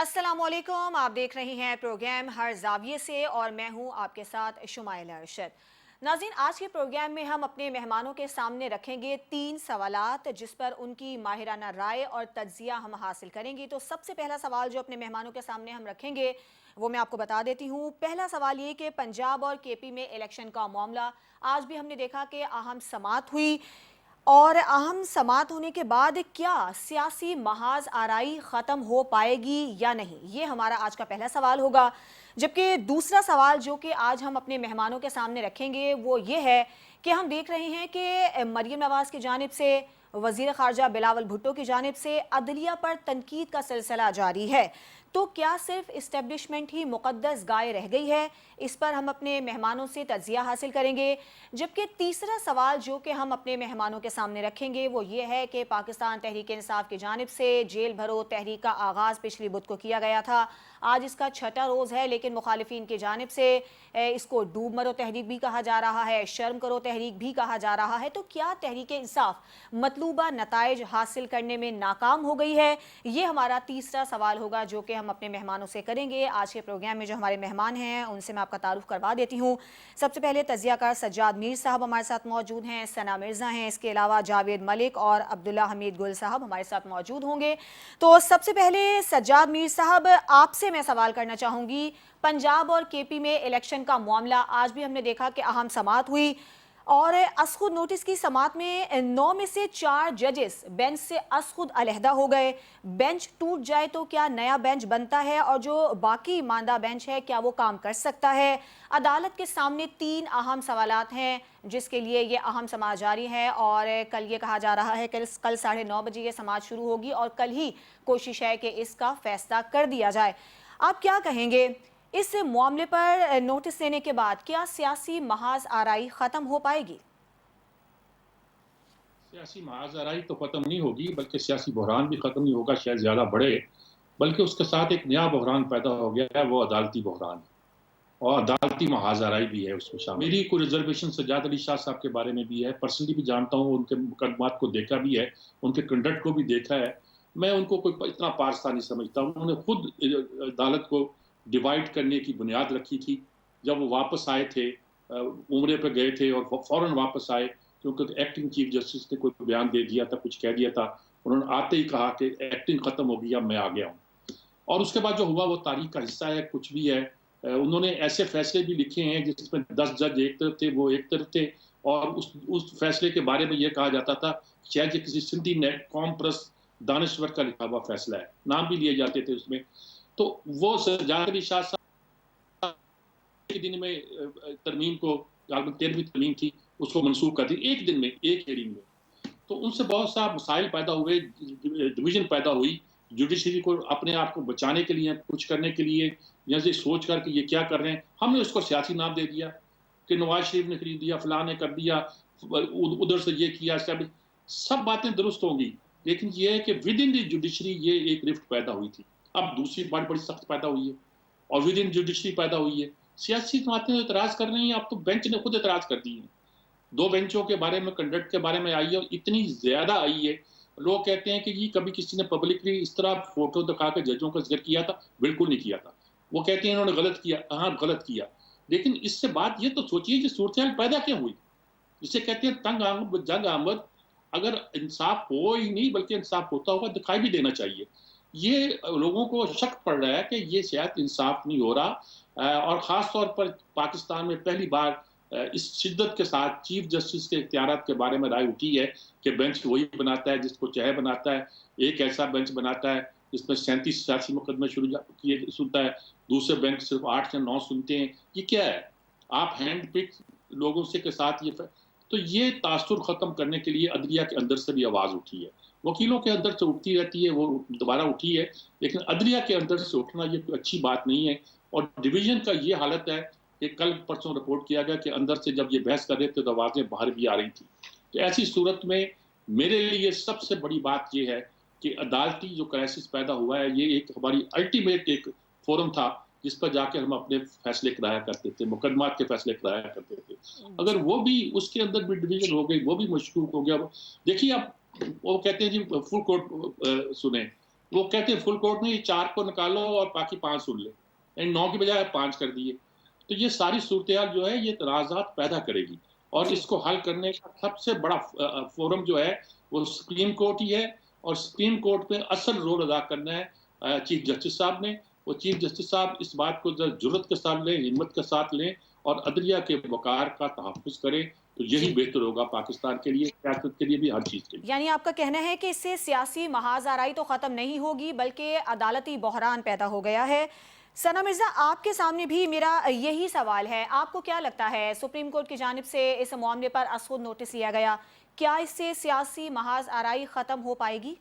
अस्सलामुअलैकुम। आप देख रही हैं प्रोग्राम हर जाविये से और मैं हूं आपके साथ शुमाइल अरशद। नाज़रीन, आज के प्रोग्राम में हम अपने मेहमानों के सामने रखेंगे 3 सवालात जिस पर उनकी माहिराना राय और तज्जिया हम हासिल करेंगे। तो सबसे पहला सवाल जो अपने मेहमानों के सामने हम रखेंगे वो मैं आपको बता देती हूँ। पहला सवाल ये कि पंजाब और केपी में इलेक्शन का मामला, आज भी हमने देखा कि अहम समात हुई और अहम समात होने के बाद क्या सियासी महाज आराई ख़त्म हो पाएगी या नहीं, ये हमारा आज का पहला सवाल होगा। जबकि दूसरा सवाल जो कि आज हम अपने मेहमानों के सामने रखेंगे वो ये है कि हम देख रहे हैं कि मरीम नवाज़ की जानिब से, वज़ीर ख़ारजा बिलावल भुट्टो की जानिब से अदलिया पर तनकीद का सिलसिला जारी है। तो क्या सिर्फ इस्टेब्लिशमेंट ही मुक़द्दस गाय रह गई है? इस पर हम अपने मेहमानों से तज्जिया हासिल करेंगे। जबकि तीसरा सवाल जो कि हम अपने मेहमानों के सामने रखेंगे वो ये है कि पाकिस्तान तहरीक इंसाफ की जानिब से जेल भरो तहरीक का आगाज़ पिछली बुध को किया गया था। आज इसका छठा रोज़ है, लेकिन मुखालिफिन की जानिब से इसको डूब मरो तहरीक भी कहा जा रहा है, शर्म करो तहरीक भी कहा जा रहा है। तो क्या तहरीक इंसाफ मतलूबा नताइज हासिल करने में नाकाम हो गई है? ये हमारा तीसरा सवाल होगा जो कि हम अपने मेहमानों से करेंगे। आज के प्रोग्राम में जो हमारे मेहमान हैं उनसे मैं आपका तारुफ करवा देती हूँ। सबसे पहले तजियाकार सज्जाद मीर साहब हमारे साथ मौजूद हैं, सना मिर्ज़ा हैं, इसके अलावा जावेद मलिक और अब्दुल्ला हमीद गुल साहब हमारे साथ मौजूद होंगे। तो सबसे पहले सज्जाद मीर साहब, आपसे मैं सवाल करना चाहूँगी। पंजाब और केपी में इलेक्शन का मामला, आज भी हमने देखा कि अहम समात हुई और असखुद नोटिस की समात में 9 में से 4 जजेस बेंच से असखुद अलहदा हो गए। बेंच टूट जाए तो क्या नया बेंच बनता है और जो बाकी मांदा बेंच है क्या वो काम कर सकता है? अदालत के सामने 3 अहम सवालात हैं जिसके लिए ये अहम समाअत जारी है और कल ये कहा जा रहा है कि कल 9:30 बजे ये समाअत शुरू होगी और कल ही कोशिश है कि इसका फैसला कर दिया जाए। आप क्या कहेंगे इस मामले पर? नोटिस लेने के बाद क्या सियासी महाज आराई खत्म हो पाएगी? सियासी महाजराई तो खत्म नहीं होगी, बल्कि सियासी बहरान भी खत्म नहीं होगा, शायद ज्यादा बढ़े। बल्कि उसके साथ एक नया बहरान पैदा हो गया है, वो अदालती बहरान है और अदालती महाजराई भी है उसमें शामिल। मेरी कोई रिजर्वेशन सज्जाद अली शाह साहब के बारे में भी है, पर्सनली भी जानता हूँ, उनके मुकदमात को देखा भी है, उनके कंडक्ट को भी देखा है। मैं उनको कोई इतना पारसा नहीं समझता। उन्होंने खुद अदालत को डिवाइड करने की बुनियाद रखी थी। जब वो वापस आए थे, उम्रे पर गए थे और फौरन वापस आए, क्योंकि एक्टिंग चीफ जस्टिस ने कोई बयान दे दिया था, कुछ कह दिया था। उन्होंने आते ही कहा कि एक्टिंग खत्म हो गई, अब मैं आ गया हूँ। और उसके बाद जो हुआ वो तारीख का हिस्सा है, कुछ भी है। उन्होंने ऐसे फैसले भी लिखे हैं जिसमें 10 जज एक तरफ थे, वो एक तरफ थे। और उस फैसले के बारे में ये कहा जाता था शायद ये किसी सिंधी नेट कॉम प्रेस दानश्वर का लिखा हुआ फैसला है, नाम भी लिए जाते थे उसमें। तो वो सज्जाद अली शाह के दिन में तरमीम को, 13वीं तरमीम थी, उसको मनसूख कर दी एक दिन में, एक हेयरिंग में। तो उनसे बहुत सा मसाइल पैदा हुए, डिवीजन पैदा हुई। जुडिशरी को अपने आप को बचाने के लिए, कुछ करने के लिए, या ये सोच कर कि ये क्या कर रहे हैं, हमने उसको सियासी नाम दे दिया कि नवाज शरीफ ने खरीद दिया, फलां ने कर दिया, उधर से ये किया। सब बातें दुरुस्त होंगी, लेकिन ये है कि विद इन द जुडिशरी ये एक रिफ्ट पैदा हुई थी। अब दूसरी बड़ी बड़ी सख्त पैदा हुई है और विद इन जुडिशरी पैदा हुई है। सियासी जमातें एतराज कर रही हैं, अब तो बेंच ने खुद एतराज कर दी है। 2 बेंचों के बारे में, कंडक्ट के बारे में आई है और इतनी ज्यादा आई है। लोग कहते हैं कि ये कभी किसी ने पब्लिकली इस तरह फोटो दिखा के जजों का जिक्र किया था? बिल्कुल नहीं किया था। वो कहते हैं इन्होंने गलत किया, हाँ गलत किया। लेकिन इससे बात ये तो सोचिए कि सूरत पैदा क्यों हुई। जिसे कहते हैं तंग आमद जंग आमद। अगर इंसाफ हो ही नहीं, बल्कि इंसाफ होता हुआ दिखाई भी देना चाहिए। ये लोगों को शक पड़ रहा है कि ये शायद इंसाफ नहीं हो रहा। और ख़ास तौर पर पाकिस्तान में पहली बार इस शिद्दत के साथ चीफ जस्टिस के इख्तियारात के बारे में राय उठी है कि बेंच वही बनाता है जिसको चाहे बनाता है। एक ऐसा बेंच बनाता है जिसमें 37 सियासी मुकदमे शुरू किए सुनता है, दूसरे बेंच सिर्फ 8 या 9 सुनते हैं। ये क्या है? आप हैंड पिक लोगों से के साथ तो ये तासुर ख़त्म करने के लिए अदलिया के अंदर से भी आवाज़ उठी है। वकीलों के अंदर से उठती रहती है, वो दोबारा उठी है, लेकिन अदलिया के अंदर से उठना ये कोई अच्छी बात नहीं है। और डिवीजन का ये हालत है कि कल परसों रिपोर्ट किया गया कि अंदर से जब ये बहस कर रहे थे तो आवाज़ें बाहर भी आ रही थी। तो ऐसी सूरत में मेरे लिए सबसे बड़ी बात ये है कि अदालती जो क्राइसिस पैदा हुआ है, ये एक हमारी अल्टीमेट एक फोरम था जिस पर जाके हम अपने फैसले कराया करते थे, मुकदमात के फैसले कराया करते थे। अगर वो भी, उसके अंदर भी डिवीजन हो गई, वो भी मशकूक हो गया। देखिए आप, वो कहते हैं जी फुल कोर्ट सुने, वो कहते हैं फुल कोर्ट ने 4 को निकालो और बाकी 5 सुन ले, यानी 9 की बजाय 5 कर दिए। तो ये सारी सूरत जो है ये तनाज़ात पैदा करेगी, और जी। इसको हल करने का सबसे बड़ा फोरम जो है वो सुप्रीम कोर्ट ही है, और सुप्रीम कोर्ट में असल रोल अदा करना है चीफ जस्टिस साहब ने। वो चीफ जस्टिस साहब इस बात को जुर्रत के साथ लें, हिम्मत के साथ लें, और अदलिया के वक़ार का तहफ़्फ़ुज़ करें, तो यही जी। बेहतर होगा पाकिस्तान के लिए, सियासत के लिए भी, हर चीज़ के लिए। यानी आपका कहना है कि इससे सियासी महाज़ाराई तो ख़त्म नहीं होगी, बल्कि अदालती बहरान पैदा हो गया है। सना मिर्ज़ा, आपके सामने भी मेरा यही सवाल है। आपको क्या लगता है, सुप्रीम कोर्ट की जानिब से इस मामले पर अज़ख़ुद नोटिस लिया गया, क्या इससे सियासी महाज़ाराई ख़त्म हो पाएगी?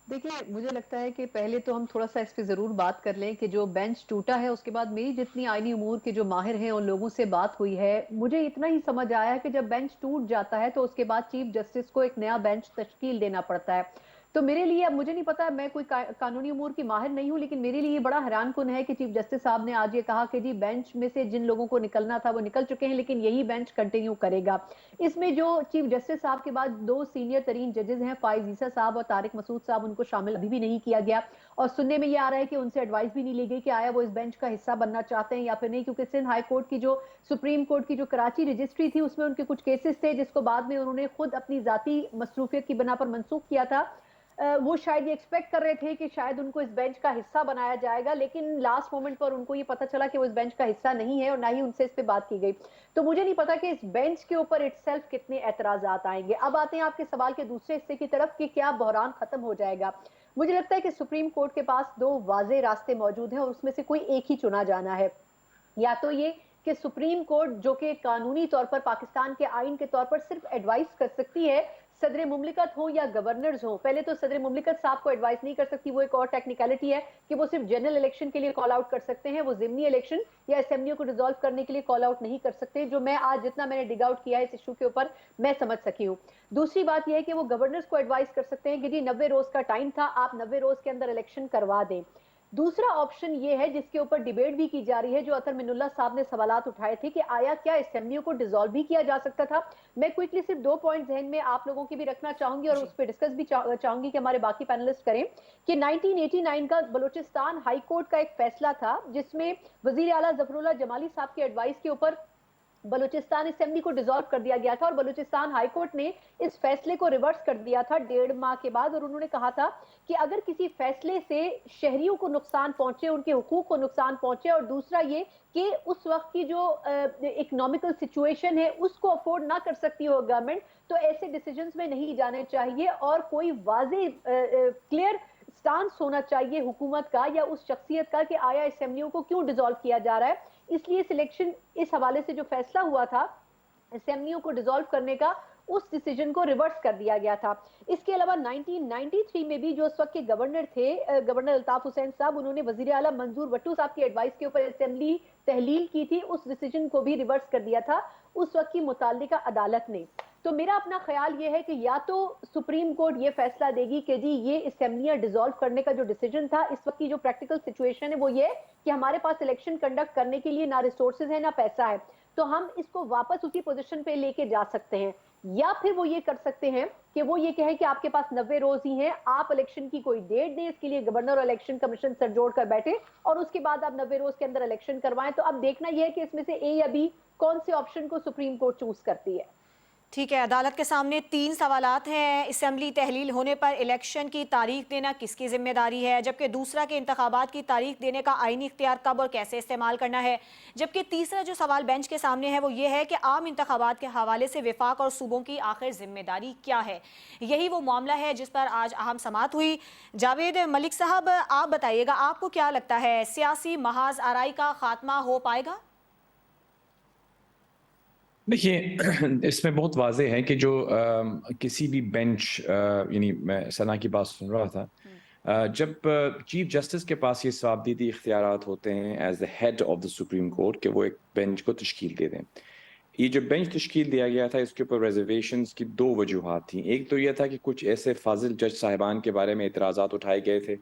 देखिए, मुझे लगता है कि पहले तो हम थोड़ा-सा इस पे ज़रूर बात कर लें कि जो बेंच टूटा है, उसके बाद मेरी जितनी आईनी उमूर के जो माहिर हैं, उन लोगों से बात हुई है, मुझे इतना ही समझ आया है कि जब बेंच टूट जाता है, तो उसके बाद चीफ जस्टिस को एक नया बेंच तश्कील देना पड़ता है। तो मेरे लिए, अब मुझे नहीं पता, मैं कोई कानूनी उमूर की माहिर नहीं हूँ, लेकिन मेरे लिए बड़ा हैरानकुन है कि चीफ जस्टिस साहब ने आज ये कहा कि जी बेंच में से जिन लोगों को निकलना था, वो निकल चुके हैं, लेकिन यही बेंच कंटिन्यू करेगा। इसमें जो चीफ जस्टिस साहब के बाद 2 सीनियर तरीन जजेस हैं, फ़ाइज़ ईसा साहब और तारिक मसूद साहब, उनको शामिल अभी भी नहीं किया गया, और सुनने में ये आ रहा है कि उनसे एडवाइस भी नहीं ली गई कि आया वो इस बेंच का हिस्सा बनना चाहते हैं या फिर नहीं, क्योंकि सिंध हाई कोर्ट की जो सुप्रीम कोर्ट की जो कराची रजिस्ट्री थी, उसमें उनके कुछ केसेस थे, जिसको बाद में उन्होंने खुद अपनी ज़ाती मसरूफियत की बिना पर मनसूख किया था। वो शायद ये एक्सपेक्ट कर रहे थे कि शायद उनको इस बेंच का हिस्सा बनाया जाएगा, लेकिन लास्ट मोमेंट पर उनको ये पता चला कि वो इस बेंच का हिस्सा नहीं है, और ना ही उनसे इस पे बात की गई। तो मुझे नहीं पता कि इस बेंच के ऊपर इटसेल्फ कितने एतराज़ात आएंगे। अब आते हैं आपके सवाल के दूसरे हिस्से की तरफ कि क्या बहरान खत्म हो जाएगा। मुझे लगता है कि सुप्रीम कोर्ट के पास 2 वाज़ेह रास्ते मौजूद हैं, और उसमें से कोई एक ही चुना जाना है। या तो ये कि सुप्रीम कोर्ट, जो कि कानूनी तौर पर पाकिस्तान के आइन के तौर पर सिर्फ एडवाइस कर सकती है, सदर मुमलिकत हो या गवर्नर्स हो। पहले तो सदर मुमलिकत साहब को एडवाइस नहीं कर सकती, वो एक और टेक्निकलिटी है कि वो सिर्फ जनरल इलेक्शन के लिए कॉल आउट कर सकते हैं, वो जिमनी इलेक्शन या असेंबलियों को डिसॉल्व करने के लिए कॉल आउट नहीं कर सकते, जो मैं आज जितना मैंने डिग आउट किया है इस इशू के ऊपर, मैं समझ सकी हूँ। दूसरी बात यह है कि वो गवर्नर्स को एडवाइस कर सकते हैं कि जी 90 रोज का टाइम था, आप 90 रोज के अंदर इलेक्शन करवा दें। दूसरा ऑप्शन ये है, जिसके ऊपर डिबेट भी की जा रही है, जो अतर मिनुल्लाह साहब ने सवालात उठाए थे, कि आया क्या असेंबलियों को डिसॉल्व भी किया जा सकता था। मैं क्विकली सिर्फ 2 पॉइंट जहन में आप लोगों की भी रखना चाहूंगी, और जी। उस पर डिस्कस भी चाहूंगी कि हमारे बाकी पैनलिस्ट करें, कि 1989 का बलूचिस्तान हाई कोर्ट का एक फैसला था, जिसमें वजीर आला जफरुल्लाह जमाली साहब की एडवाइस के ऊपर बलूचिस्तान असेंबली को डिसॉल्व कर दिया गया था, और बलूचिस्तान हाई कोर्ट ने इस फैसले को रिवर्स कर दिया था 1.5 माह के बाद, और उन्होंने कहा था कि अगर किसी फैसले से शहरियों को नुकसान पहुंचे, उनके हुकूक को नुकसान पहुंचे, और दूसरा ये कि उस वक्त की जो इकोनॉमिकल सिचुएशन है उसको अफोर्ड ना कर सकती हो गवर्नमेंट, तो ऐसे डिसीजंस में नहीं जाने चाहिए, और कोई वाजे क्लियर स्टांस होना चाहिए हुकूमत का या उस शख्सियत का कि आया असेंबलियों को क्यों डिसॉल्व किया जा रहा है। इसलिए सिलेक्शन, इस हवाले से जो फैसला हुआ था असेंबलियों को डिसॉल्व करने का, उस डिसीजन को रिवर्स कर दिया गया था। इसके अलावा 1993 में भी जो उस वक्त के गवर्नर थे, गवर्नर अल्ताफ हुसैन साहब, उन्होंने वजीर आला मंजूर भट्टू साहब की एडवाइस के ऊपर असेंबली तहलील की थी, उस डिसीजन को भी रिवर्स कर दिया था उस वक्त की मुताल्लिका अदालत ने। तो मेरा अपना ख्याल ये है कि या तो सुप्रीम कोर्ट ये फैसला देगी कि जी ये असेंबलियां डिसॉल्व करने का जो डिसीजन था, इस वक्त की जो प्रैक्टिकल सिचुएशन है वो ये कि हमारे पास इलेक्शन कंडक्ट करने के लिए ना रिसोर्सेज है ना पैसा है, तो हम इसको वापस उसी पोजीशन पे लेके जा सकते हैं। या फिर वो ये कर सकते हैं कि वो ये कहें कि आपके पास 90 रोज ही हैं, आप इलेक्शन की कोई डेट दें, इसके लिए गवर्नर और इलेक्शन कमीशन सर जोड़ कर बैठे, और उसके बाद आप 90 रोज के अंदर इलेक्शन करवाएं। तो अब देखना यह है कि इसमें से ए या बी कौन से ऑप्शन को सुप्रीम कोर्ट चूज करती है। ठीक है, अदालत के सामने 3 सवालात हैं। असेंबली तहलील होने पर इलेक्शन की तारीख देना किसकी जिम्मेदारी है, जबकि दूसरा कि इंतखाबात की तारीख देने का आईनी इख्तियार कब और कैसे इस्तेमाल करना है, जबकि तीसरा जो सवाल बेंच के सामने है वो ये है कि आम इंतखाबात के हवाले से वफाक और सूबों की आखिर जिम्मेदारी क्या है। यही वो मामला है जिस पर आज अहम समात हुई। जावेद मलिक साहब, आप बताइएगा, आपको क्या लगता है, सियासी महाज आराई का खात्मा हो पाएगा? देखिए, इसमें बहुत वाज़े है कि जो किसी भी बेंच, यानी मैं सना की बात सुन रहा था, जब चीफ जस्टिस के पास ये साबदीदी इख्तियारात होते हैं as the head of the Supreme Court कि वो एक बेंच को तश्कील दे दें। ये जो बेंच तश्कील दिया गया था, इसके ऊपर रिजर्वेशंस की 2 वजूहात थी। एक तो ये था कि कुछ ऐसे फाजिल जज साहिबान के बारे में एतराज़ात उठाए गए थे,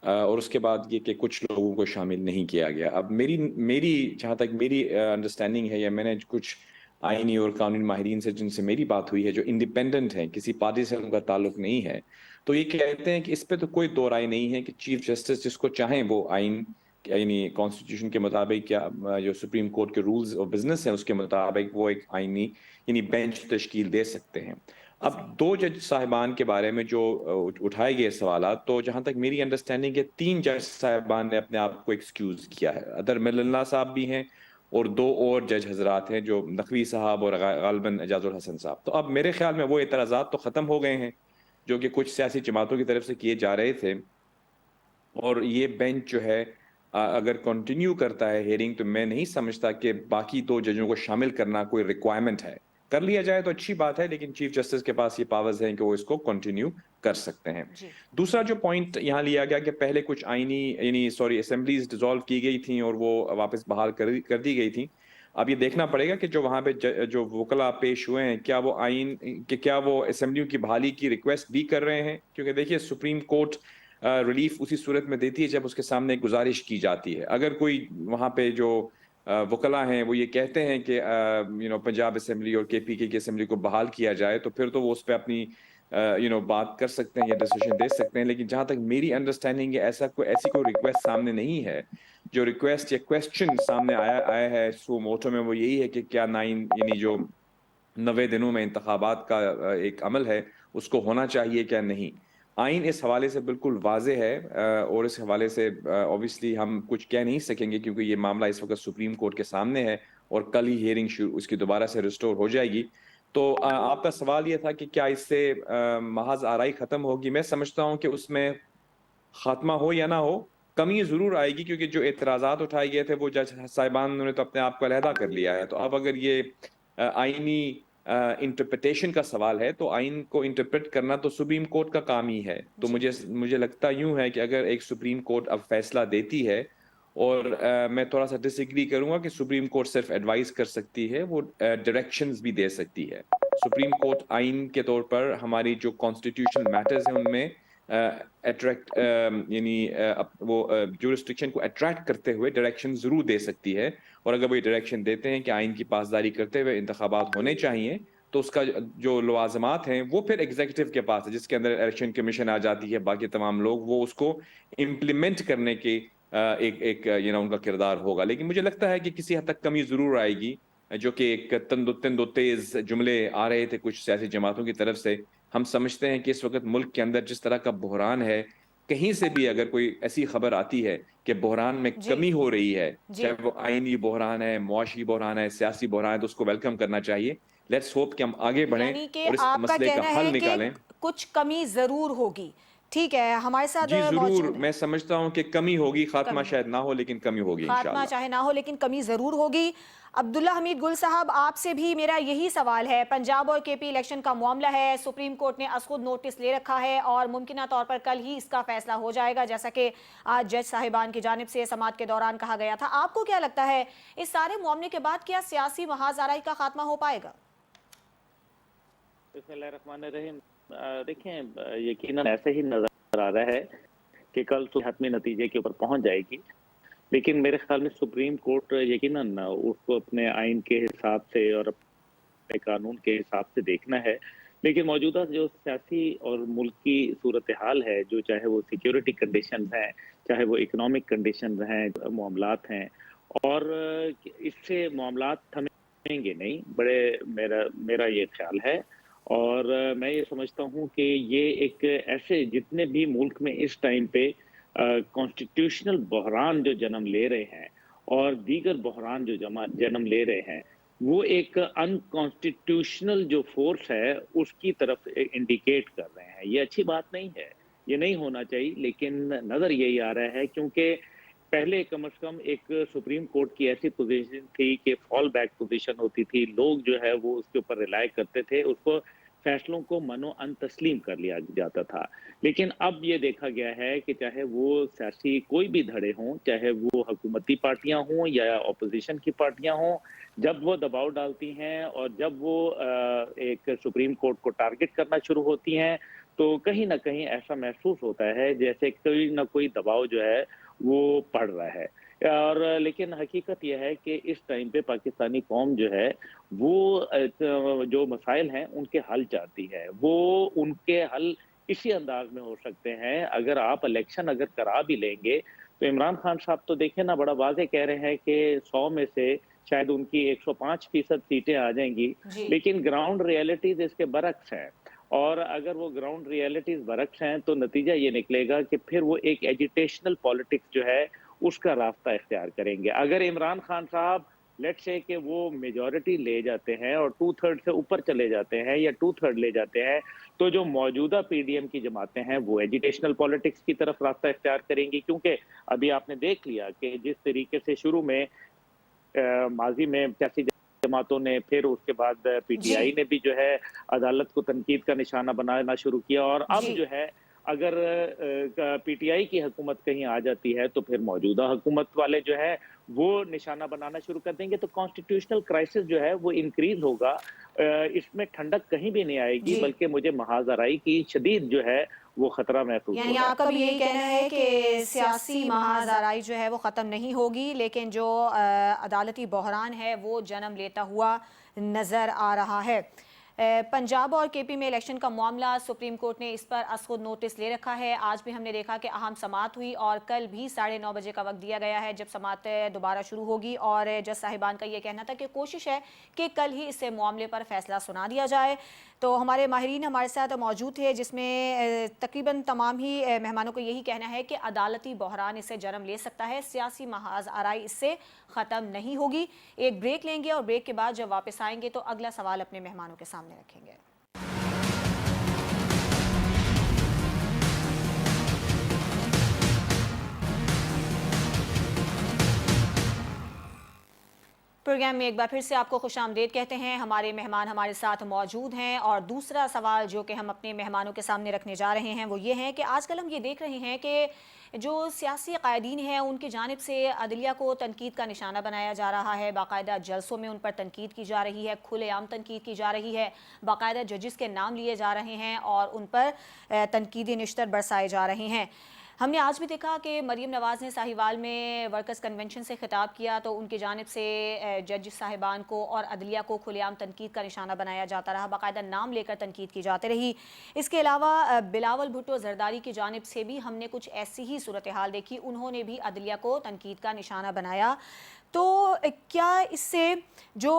और उसके बाद ये कि कुछ लोगों को शामिल नहीं किया गया। अब मेरी मेरी जहाँ तक मेरी अंडरस्टैंडिंग है, या मैंने कुछ आईनी और कानूनी माहिरीन से जिनसे मेरी बात हुई है, जो इंडिपेंडेंट हैं, किसी पार्टी से उनका ताल्लुक नहीं है, तो ये कहते हैं कि इस पे तो कोई दो राय नहीं है कि चीफ जस्टिस जिसको चाहें वो आइन यानी कॉन्स्टिट्यूशन के मुताबिक या जो सुप्रीम कोर्ट के रूल्स और बिजनेस हैं उसके मुताबिक वो एक आईनी यानी बेंच तश्कील दे सकते हैं। अब दो जज साहिबान के बारे में जो उठाए गए सवाल, तो जहां तक मेरी अंडरस्टैंडिंग है 3 जज साहिबान ने अपने आप को एक्सक्यूज किया है। अदर मिल्ला साहब भी हैं और 2 और जज हजरात हैं जो नकवी साहब और गालिबन एजाजुल हसन साहब। तो अब मेरे ख्याल में वो एतराज़ात तो ख़त्म हो गए हैं जो कि कुछ सियासी जमातों की तरफ से किए जा रहे थे, और ये बेंच जो है अगर कंटिन्यू करता है हियरिंग, तो मैं नहीं समझता कि बाकी 2 जजों को शामिल करना कोई रिक्वायरमेंट है। कर लिया जाए तो अच्छी बात है, लेकिन चीफ जस्टिस के पास ये पावर्स हैं कि वो इसको कंटिन्यू कर सकते हैं। जी। दूसरा जो पॉइंट यहाँ लिया गया कि पहले कुछ आईनी यानी असेंबलीज डिसॉल्व की गई थी और वो वापस बहाल कर दी गई थी। अब ये देखना पड़ेगा कि जो वहाँ पे जो वकला पेश हुए हैं, क्या वो असेंबलियों की बहाली की रिक्वेस्ट भी कर रहे हैं, क्योंकि देखिए सुप्रीम कोर्ट रिलीफ उसी सूरत में देती है जब उसके सामने गुजारिश की जाती है। अगर कोई वहाँ पे जो वकला हैं वो ये कहते हैं कि पंजाब असेंबली और केपीके की असेंबली को बहाल किया जाए, तो फिर तो वो उस पर अपनी बात कर सकते हैं या डिसीजन दे सकते हैं। लेकिन जहां तक मेरी अंडरस्टैंडिंग है ऐसी कोई रिक्वेस्ट सामने नहीं है। जो रिक्वेस्ट या क्वेश्चन सामने आया है सो मोटो में, वो यही है कि क्या 9 यानी जो 90 दिनों में इंतखाबात का एक अमल है उसको होना चाहिए क्या नहीं। आइन इस हवाले से बिल्कुल वाजे है, और इस हवाले से ऑब्वियसली हम कुछ कह नहीं सकेंगे क्योंकि ये मामला इस वक्त सुप्रीम कोर्ट के सामने है और कल ही हियरिंग उसकी दोबारा से रिस्टोर हो जाएगी। तो आपका सवाल ये था कि क्या इससे महज आराई खत्म होगी। मैं समझता हूँ कि उसमें खात्मा हो या ना हो, कमी जरूर आएगी, क्योंकि जो एतराजात उठाए गए थे वो जज साहिबान ने तो अपने आप को अलहदा कर लिया है। तो अब अगर ये आईनी इंटरप्रिटेशन का सवाल है तो आइन को इंटरप्रेट करना तो सुप्रीम कोर्ट का काम ही है। तो मुझे लगता यूं है कि अगर एक सुप्रीम कोर्ट अब फैसला देती है, और मैं थोड़ा सा डिसएग्री करूंगा कि सुप्रीम कोर्ट सिर्फ एडवाइस कर सकती है, वो डायरेक्शंस भी दे सकती है। सुप्रीम कोर्ट आइन के तौर पर हमारी जो कॉन्स्टिट्यूशनल मैटर्स हैं उनमें अट्रैक्ट यानी वो जुरिस्डिक्शन को अट्रैक्ट करते हुए डायरेक्शन जरूर दे सकती है। और अगर वो ये डायरेक्शन देते हैं कि आइन की पासदारी करते हुए इंतखाबात होने चाहिए, तो उसका जो लवाजमात हैं वो फिर एग्जीक्यूटिव के पास है, जिसके अंदर इलेक्शन कमीशन आ जाती है, बाकी तमाम लोग, वो उसको इम्प्लीमेंट करने के एक उनका किरदार होगा। लेकिन मुझे लगता है कि किसी हद तक कमी जरूर आएगी, जो कि एक तंदो तेज जुमले आ रहे थे कुछ सियासी जमातों की तरफ से। हम समझते हैं कि इस वक्त मुल्क के अंदर जिस तरह का बहरान है, कहीं से भी अगर कोई ऐसी खबर आती है कि बहरान में जी। कमी हो रही है, जी। चाहे वो आईनी बहरान है, मुआशी बहरान है, सियासी बहरान है, तो उसको वेलकम करना चाहिए। लेट्स होप कि हम आगे बढ़ें यानी कि और इस आपका मसले का कहना हल है कि निकालें। कुछ कमी जरूर होगी। ठीक है, हमारे साथ जी जरूर, मौजूद है। मैं समझता हूं कि कमी होगी, खात्मा कमी शायद होगी, ना हो लेकिन कमी होगी खात्मा इंशाल्लाह। चाहे ना हो लेकिन कमी जरूर होगी। अब्दुल्ला हमीद गुल साहब, आपसे भी मेरा यही सवाल है। पंजाब और केपी इलेक्शन का मामला है, सुप्रीम कोर्ट ने खुद नोटिस ले रखा है और मुमकिन तौर पर कल ही इसका फैसला हो जाएगा, जैसा कि आज जज साहिबान की जानिब से समाअत के दौरान कहा गया था। आपको क्या लगता है, इस सारे मामले के बाद क्या सियासी महाज़ाराई का खात्मा हो पाएगा? बिस्मिल्लाहिर्रहमानिर्रहीम। देखें, यकीनन ऐसे ही नजर आ रहा है कि कल तो हतमी नतीजे के ऊपर पहुंच जाएगी, लेकिन मेरे ख्याल में सुप्रीम कोर्ट यकीनन उसको अपने आइन के हिसाब से और अपने कानून के हिसाब से देखना है। लेकिन मौजूदा जो सियासी और मुल्क की सूरत हाल है, जो चाहे वो सिक्योरिटी कंडीशन हैं, चाहे वो इकोनॉमिक कंडीशन हैं, मामलात हैं, और इससे मामलात थमेंगे नहीं, मेरा ये ख्याल है। और मैं ये समझता हूँ कि ये एक ऐसे जितने भी मुल्क में इस टाइम पे कॉन्स्टिट्यूशनल बहरान जो जन्म ले रहे हैं और दीगर बहरान जो जन्म ले रहे हैं, वो एक अनकॉन्स्टिट्यूशनल जो फोर्स है उसकी तरफ इंडिकेट कर रहे हैं। ये अच्छी बात नहीं है, ये नहीं होना चाहिए, लेकिन नज़र यही आ रहा है क्योंकि पहले कम से कम एक सुप्रीम कोर्ट की ऐसी पोजीशन थी कि फॉल बैक पोजीशन होती थी, लोग जो है वो उसके ऊपर रिलाय करते थे, उसको फैसलों को मनो अन तस्लीम कर लिया जाता था। लेकिन अब ये देखा गया है कि चाहे वो सियासी कोई भी धड़े हों, चाहे वो हुकूमती पार्टियां हों या अपोजिशन की पार्टियां हों, जब वो दबाव डालती हैं और जब वो एक सुप्रीम कोर्ट को टारगेट करना शुरू होती हैं, तो कहीं ना कहीं ऐसा महसूस होता है जैसे कोई ना कोई दबाव जो है वो पड़ रहा है। और लेकिन हकीकत यह है कि इस टाइम पे पाकिस्तानी कौम जो है वो जो मसाइल हैं उनके हल चाहती है, वो उनके हल इसी अंदाज में हो सकते हैं। अगर आप इलेक्शन अगर करा भी लेंगे तो इमरान खान साहब तो देखें ना, बड़ा वाज़ेह कह रहे हैं कि 100 में से शायद उनकी 105% सीटें आ जाएंगी, जी। लेकिन ग्राउंड रियलिटीज इसके बरक्स हैं। और अगर वो ग्राउंड रियलिटीज बरक्स हैं तो नतीजा ये निकलेगा कि फिर वो एक एजिटेशनल पॉलिटिक्स जो है उसका रास्ता इख्तियार करेंगे। अगर इमरान खान साहब लेट्स से कि वो मेजॉरिटी ले जाते हैं और 2/3 से ऊपर चले जाते हैं या 2/3 ले जाते हैं, तो जो मौजूदा पीडीएम की जमातें हैं वो एजिटेशनल पॉलिटिक्स की तरफ रास्ता इख्तियार करेंगी। क्योंकि अभी आपने देख लिया कि जिस तरीके से शुरू में माजी में सियासी जमातों ने, फिर उसके बाद पीटीआई ने भी जो है अदालत को तनकीद का निशाना बनाना शुरू किया, और अब जी। जो है अगर पीटीआई की हुकूमत कहीं आ जाती है तो फिर मौजूदा हुकूमत वाले जो है वो निशाना बनाना शुरू कर देंगे, तो कॉन्स्टिट्यूशनल क्राइसिस जो है वो इंक्रीज होगा। इसमें ठंडक कहीं भी नहीं आएगी, जी। बल्कि मुझे महाजराई की शदीद जो है वो खतरा महसूस हो यानी रहा है। आपका भी यही कहना है कि सियासी महाज़ाराई जो है वो ख़त्म नहीं होगी, लेकिन जो अदालती बहरान है वो जन्म लेता हुआ नज़र आ रहा है। पंजाब और केपी में इलेक्शन का मामला, सुप्रीम कोर्ट ने इस पर खुद नोटिस ले रखा है। आज भी हमने देखा कि अहम समाअत हुई और कल भी 9:30 बजे का वक्त दिया गया है जब समाअत दोबारा शुरू होगी, और जज साहिबान का ये कहना था कि कोशिश है कि कल ही इस मामले पर फैसला सुना दिया जाए। तो हमारे माहिरीन हमारे साथ मौजूद थे, जिसमें तकरीबन तमाम ही मेहमानों को यही कहना है कि अदालती बहरान इससे जन्म ले सकता है, सियासी महाज़ाराई इससे ख़त्म नहीं होगी। एक ब्रेक लेंगे और ब्रेक के बाद जब वापस आएंगे तो अगला सवाल अपने मेहमानों के सामने रखेंगे। प्रोग्राम में एक बार फिर से आपको खुशामदीद कहते हैं। हमारे मेहमान हमारे साथ मौजूद हैं और दूसरा सवाल जो कि हम अपने मेहमानों के सामने रखने जा रहे हैं वो ये है कि आजकल हम ये देख रहे हैं कि जो सियासी कायदीन हैं उनकी जानिब से अदलिया को तनकीद का निशाना बनाया जा रहा है। बाकायदा जलसों में उन पर तनकीद की जा रही है, खुलेआम तनकीद की जा रही है, बाकायदा जजेस के नाम लिए जा रहे हैं और उन पर तनकीदी निश्तर बरसाए जा रहे हैं। हमने आज भी देखा कि मरीम नवाज़ ने साहिवाल में वर्कर्स कन्वेंशन से खिताब किया तो उनकी जानिब से जज साहिबान को और अदलिया को खुलेआम तनकीद का निशाना बनाया जाता रहा, बाकायदा नाम लेकर तनकीद की जाती रही। इसके अलावा बिलावल भुट्टो जरदारी की जानिब से भी हमने कुछ ऐसी ही सूरत हाल देखी, उन्होंने भी अदलिया को तनकीद का निशाना बनाया। तो क्या इससे जो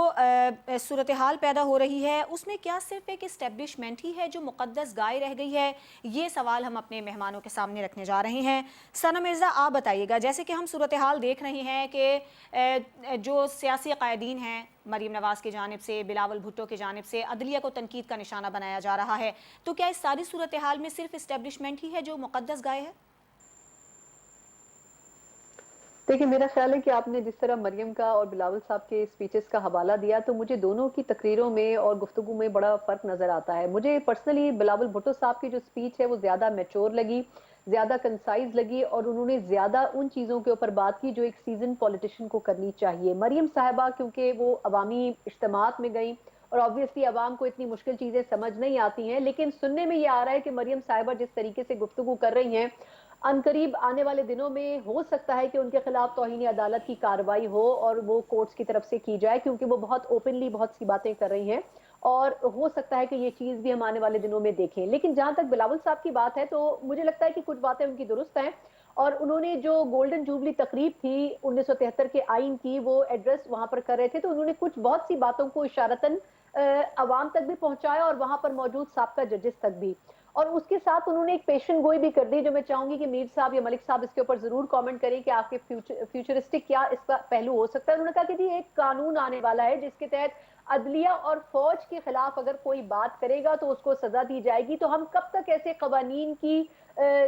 सूरत हाल पैदा हो रही है उसमें क्या सिर्फ एक इस्टेब्लिशमेंट ही है जो मुक़द्दस गाय रह गई है? ये सवाल हम अपने मेहमानों के सामने रखने जा रहे हैं। सना मिर्ज़ा, आप बताइएगा, जैसे कि हम सूरत हाल देख रहे हैं कि जो सियासी कायदीन हैं मरीम नवाज़ की जानिब से, बिलावल भुट्टो की जानिब से अदलिया को तनकीद का निशाना बनाया जा रहा है, तो क्या इस सारी सूरत हाल में सिर्फ इस्टेब्लिशमेंट ही है जो मुक़द्दस गाय है? देखिए, मेरा ख्याल है कि आपने जिस तरह मरियम का और बिलावल साहब के स्पीचेस का हवाला दिया तो मुझे दोनों की तकरीरों में और गुफ्तगू में बड़ा फ़र्क नज़र आता है। मुझे पर्सनली बिलावल भुट्टो साहब की जो स्पीच है वो ज़्यादा मैच्योर लगी, ज़्यादा कंसाइज लगी और उन्होंने ज़्यादा उन चीज़ों के ऊपर बात की जो एक सीजन पॉलिटिशियन को करनी चाहिए। मरियम साहिबा क्योंकि वो अवामी इज्तिमात में गई और ऑब्वियसली अवाम को इतनी मुश्किल चीज़ें समझ नहीं आती हैं, लेकिन सुनने में ये आ रहा है कि मरियम साहिबा जिस तरीके से गुफ्तगू कर रही हैं, अनकरीब आने वाले दिनों में हो सकता है कि उनके खिलाफ तौहीन अदालत की कार्रवाई हो और वो कोर्ट्स की तरफ से की जाए, क्योंकि वो बहुत ओपनली बहुत सी बातें कर रही हैं और हो सकता है कि ये चीज भी हम आने वाले दिनों में देखें। लेकिन जहां तक बिलावल साहब की बात है तो मुझे लगता है कि कुछ बातें उनकी दुरुस्त हैं और उन्होंने जो गोल्डन जुबली तकरीब थी 1973 के आइन की वो एड्रेस वहां पर कर रहे थे, तो उन्होंने कुछ बहुत सी बातों को इशारतन अवाम तक भी पहुंचाया और वहां पर मौजूद साबका जजेस तक भी, और उसके साथ उन्होंने एक पेशन गोई भी कर दी जो मैं चाहूंगी कि मीर साहब या मलिक साहब इसके ऊपर जरूर कमेंट करें कि आपके फ्यूचरिस्टिक क्या इसका पहलू हो सकता है। उन्होंने कहा कि जी एक कानून आने वाला है जिसके तहत अदलिया और फौज के खिलाफ अगर कोई बात करेगा तो उसको सजा दी जाएगी। तो हम कब तक ऐसे कवानीन की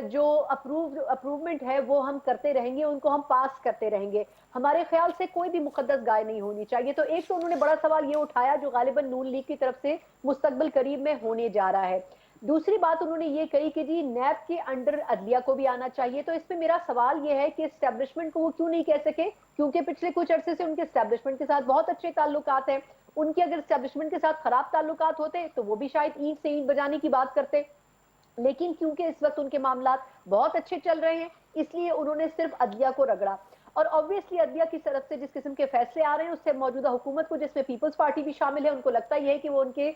जो अप्रूवमेंट है वो हम करते रहेंगे, उनको हम पास करते रहेंगे? हमारे ख्याल से कोई भी मुकद्दस गाय नहीं होनी चाहिए। तो एक तो उन्होंने बड़ा सवाल ये उठाया जो गालिबन नून लीग की तरफ से मुस्तकबिल करीब में होने जा रहा है। दूसरी बात उन्होंने ये कही कि जी नैब के अंडर अदलिया को भी आना चाहिए। तो इस पे मेरा सवाल ये है कि एस्टेब्लिशमेंट को वो क्यों नहीं कह सके, क्योंकि पिछले कुछ अरसे से उनके एस्टेब्लिशमेंट के साथ बहुत अच्छे ताल्लुकात हैं। उनके अगर एस्टेब्लिशमेंट के साथ खराब ताल्लुकात होते तो वो भी शायद ईंट से ईंट बजाने की बात करते, लेकिन क्योंकि इस वक्त उनके मामलात बहुत अच्छे चल रहे हैं इसलिए उन्होंने सिर्फ अदलिया को रगड़ा। और ऑब्वियसली अदलिया की तरफ से जिस किस्म के फैसले आ रहे हैं उससे मौजूदा हुकूमत को, जिसमें पीपल्स पार्टी भी शामिल है, उनको लगता ही है कि वो उनके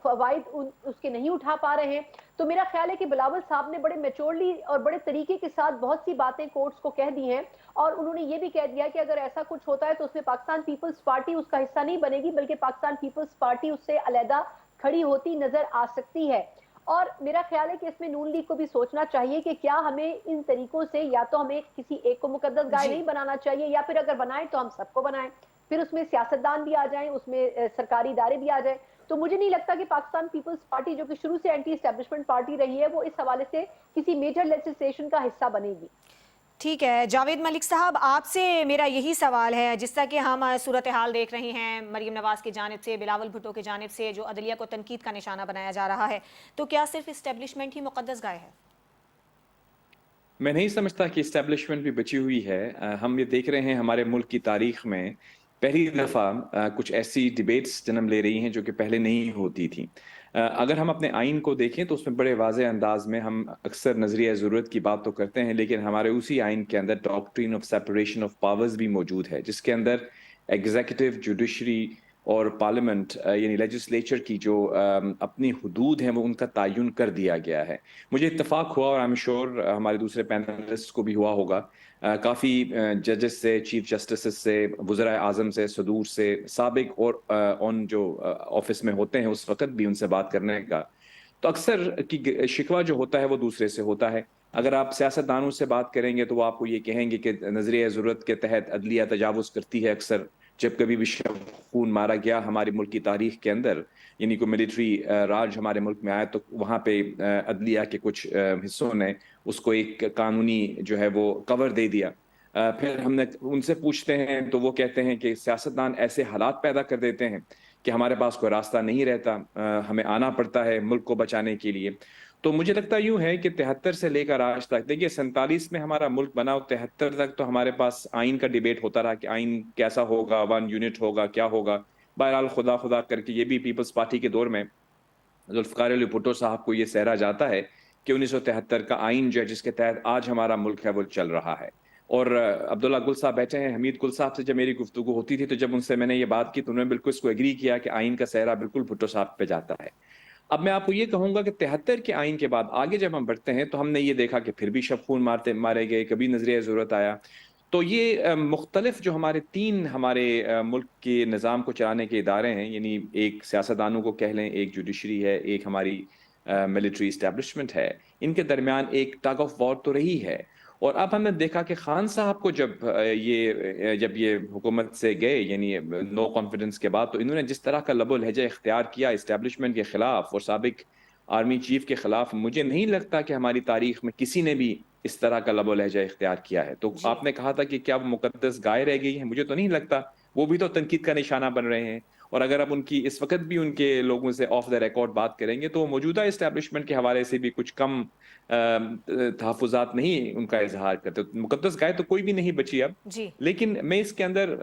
फवाइद उसके नहीं उठा पा रहे हैं। तो मेरा ख्याल है कि बिलावल साहब ने बड़े मेच्योरली और बड़े तरीके के साथ बहुत सी बातें कोर्ट्स को कह दी हैं, और उन्होंने ये भी कह दिया कि अगर ऐसा कुछ होता है तो उसमें पाकिस्तान पीपल्स पार्टी उसका हिस्सा नहीं बनेगी, बल्कि पाकिस्तान पीपल्स पार्टी उससे अलहदा खड़ी होती नजर आ सकती है। और मेरा ख्याल है कि इसमें नून लीग को भी सोचना चाहिए कि क्या हमें इन तरीकों से, या तो हमें किसी एक को मुकद्दस गाय नहीं बनाना चाहिए, या फिर अगर बनाएं तो हम सबको बनाएं, फिर उसमें सियासतदान भी आ जाएं, उसमें सरकारी इदारे भी आ जाएं। तो मुझे नहीं लगता कि पाकिस्तान पीपल्स पार्टी, जो कि शुरू से एंटी एस्टेब्लिशमेंट पार्टी रही है, वो इस हवाले से किसी मेजर लेजिस्लेशन का हिस्सा बनेगी। ठीक है जावेद मलिक साहब, आपसे मेरा यही सवाल है, जिस तरह कि हम सूरत हाल देख रहे हैं मरीम नवाज की जानिब से, बिलावल भुट्टो की जानिब से, जो अदलिया को तनकीद का निशाना बनाया जा रहा है, तो क्या सिर्फ इस्टेब्लिशमेंट ही मुकद्दस गाय है? मैं नहीं समझता कि इस्टेब्लिशमेंट भी बची हुई है। हम ये देख रहे हैं हमारे मुल्क की तारीख में पहली दफ़ा कुछ ऐसी डिबेट्स जन्म ले रही हैं जो कि पहले नहीं होती थी। अगर हम अपने आइन को देखें तो उसमें बड़े वाज़ेह अंदाज में हम अक्सर नज़रिया ज़रूरत की बात तो करते हैं, लेकिन हमारे उसी आइन के अंदर doctrine of separation of powers भी मौजूद है, जिसके अंदर एग्जीक्यूटिव, जुडिशरी और पार्लियामेंट यानी लेजिस्लेचर की जो अपनी हुदूद हैं वो उनका तयन कर दिया गया है। मुझे इत्तेफाक हुआ, और आई एम श्योर हमारे दूसरे पैनलिस्ट को भी हुआ होगा, काफ़ी जजेस से, चीफ जस्टिस से, वज़राए आज़म से, सदूर से, साबिक और ऑन जो ऑफिस में होते हैं उस वक्त भी उनसे बात करने का, तो अक्सर की शिकवा जो होता है वो दूसरे से होता है। अगर आप सियासतदानों से बात करेंगे तो वो आपको ये कहेंगे कि नजरिया ज़रूरत के तहत अदलिया तजावुज़ करती है। अक्सर जब कभी भी खून मारा गया हमारे मुल्क की तारीख के अंदर, यानी कोई मिलिट्री राज हमारे मुल्क में आया, तो वहाँ पे अदलिया के कुछ हिस्सों ने उसको एक कानूनी जो है वो कवर दे दिया। फिर हमने उनसे पूछते हैं तो वो कहते हैं कि सियासतदान ऐसे हालात पैदा कर देते हैं कि हमारे पास कोई रास्ता नहीं रहता, हमें आना पड़ता है मुल्क को बचाने के लिए। तो मुझे लगता यूं है कि 73 से लेकर आज तक, देखिए 47 में हमारा मुल्क बना, 73 तक तो हमारे पास आइन का डिबेट होता रहा कि आइन कैसा होगा, वन यूनिट होगा, क्या होगा। बहरहाल खुदा खुदा करके ये भी पीपल्स पार्टी के दौर में जुल्फकार अली भुट्टो साहब को ये सहरा जाता है कि 1973 का आइन जो है जिसके तहत आज हमारा मुल्क है वो चल रहा है। और अब्दुल्ला गुल साहब बैठे हैं, हमीद गुल साहब से जब मेरी गुफ्तगू होती थी तो जब उनसे मैंने ये बात की तो उन्होंने बिल्कुल इसको एग्री किया कि आइन का सहरा बिल्कुल भुट्टो साहब पे जाता है। अब मैं आपको ये कहूंगा कि 73 के आइन के बाद आगे जब हम बढ़ते हैं तो हमने ये देखा कि फिर भी शब खून मारे गए, कभी नजरिया ज़रूरत आया। तो ये मुख्तलिफ जो हमारे तीन हमारे मुल्क के निज़ाम को चलाने के इदारे हैं, यानी एक सियासतदानों को कह लें, एक जुडिशरी है, एक हमारी मिलिट्री इस्टेब्लिशमेंट है, इनके दरमियान एक टग ऑफ वॉर तो रही है। और अब हमने देखा कि खान साहब को जब ये हुकूमत से गए, यानी नो कॉन्फिडेंस के बाद, तो इन्होंने जिस तरह का लबो लहजा इख्तियार किया इस्टेब्लिशमेंट के खिलाफ और साबिक आर्मी चीफ के खिलाफ, मुझे नहीं लगता कि हमारी तारीख में किसी ने भी इस तरह का लबो लहजा इख्तियार किया है। तो आपने कहा था कि क्या वो मुकद्दस गाय रह गई है, मुझे तो नहीं लगता। वो भी तो तनकीद का निशाना बन रहे हैं। और अगर आप उनकी इस वक्त भी उनके लोगों से ऑफ द रिकॉर्ड बात करेंगे तो मौजूदा इस्टेब्लिशमेंट के हवाले से भी कुछ कम तहफ़्फ़ुज़ात नहीं उनका इजहार करते। मुकद्दस गाय तो कोई भी नहीं बची अब। जी लेकिन मैं इसके अंदर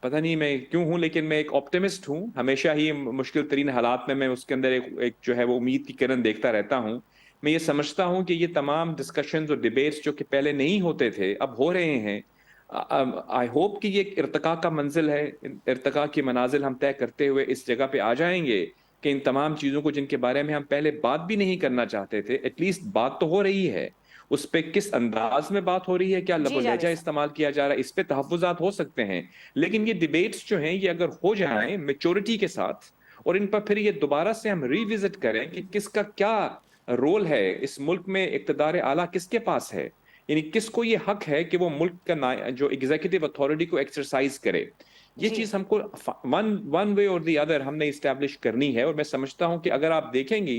पता नहीं मैं क्यों हूँ, लेकिन मैं एक ऑप्टिमिस्ट हूँ। हमेशा ही मुश्किल तरीन हालात में मैं उसके अंदर एक जो है वो उम्मीद की किरण देखता रहता हूँ। मैं ये समझता हूँ कि ये तमाम डिस्कशंस और डिबेट्स जो कि पहले नहीं होते थे अब हो रहे हैं। आई होप कि ये एक इर्तिका का मंजिल है, इर्तिका की मनाजिल हम तय करते हुए इस जगह पे आ जाएंगे कि इन तमाम चीज़ों को जिनके बारे में हम पहले बात भी नहीं करना चाहते थे, एटलीस्ट बात तो हो रही है। उस पर किस अंदाज में बात हो रही है, क्या जी लबो जावेद लहजा साहब। इस्तेमाल किया जा रहा है, इस पे तहफ़्फ़ुज़ात हो सकते हैं। लेकिन ये डिबेट्स जो हैं ये अगर हो जाएं मेच्योरिटी के साथ, और इन पर फिर ये दोबारा से हम रिविजिट करें कि किसका क्या रोल है इस मुल्क में, इक़्तिदार आला किसके पास है, यानी किसको ये हक है कि वो मुल्क का जो एग्जीक्यूटिव अथॉरिटी को एक्सरसाइज करे। ये जी चीज हमको वन वे और दी अदर हमने इस्टेब्लिश करनी है। और मैं समझता हूं कि अगर आप देखेंगी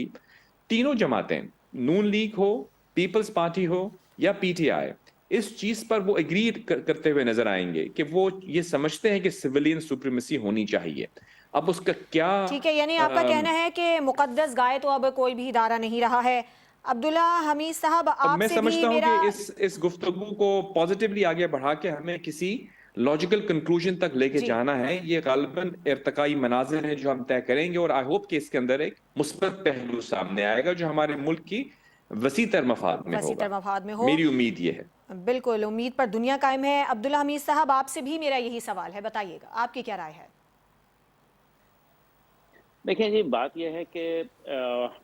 तीनों जमातें, नून लीग हो, पीपल्स पार्टी हो या पीटीआई, इस चीज पर वो एग्री करते हुए नजर आएंगे कि वो ये समझते हैं कि सिविलियन सुप्रीमेसी होनी चाहिए। अब उसका क्या ठीक है, यानी आपका कहना है कि मुकद्दस गाय तो अब कोई भी इदारा नहीं रहा है। अब्दुल्ला हमीद साहब, अब मैं आपसे भी समझता हूं मेरा कि इस गुफ्तगू को पॉजिटिवली आगे बढ़ा के हमें किसी लॉजिकल कंक्लूजन तक लेके जी जाना है। ये गालिबन इर्तकाई मनाजिर है जो हम तय करेंगे, और आई होप कि इसके अंदर एक मुस्बत पहलू सामने आएगा जो हमारे मुल्क की वसीतर मफाद में वसीतर होगा। मफाद में हो। मेरी उम्मीद ये है। बिल्कुल, उम्मीद पर दुनिया कायम है। अब्दुल्ला हमीद साहब, आपसे भी मेरा यही सवाल है, बताइएगा आपकी क्या राय है? देखिए जी, बात यह है कि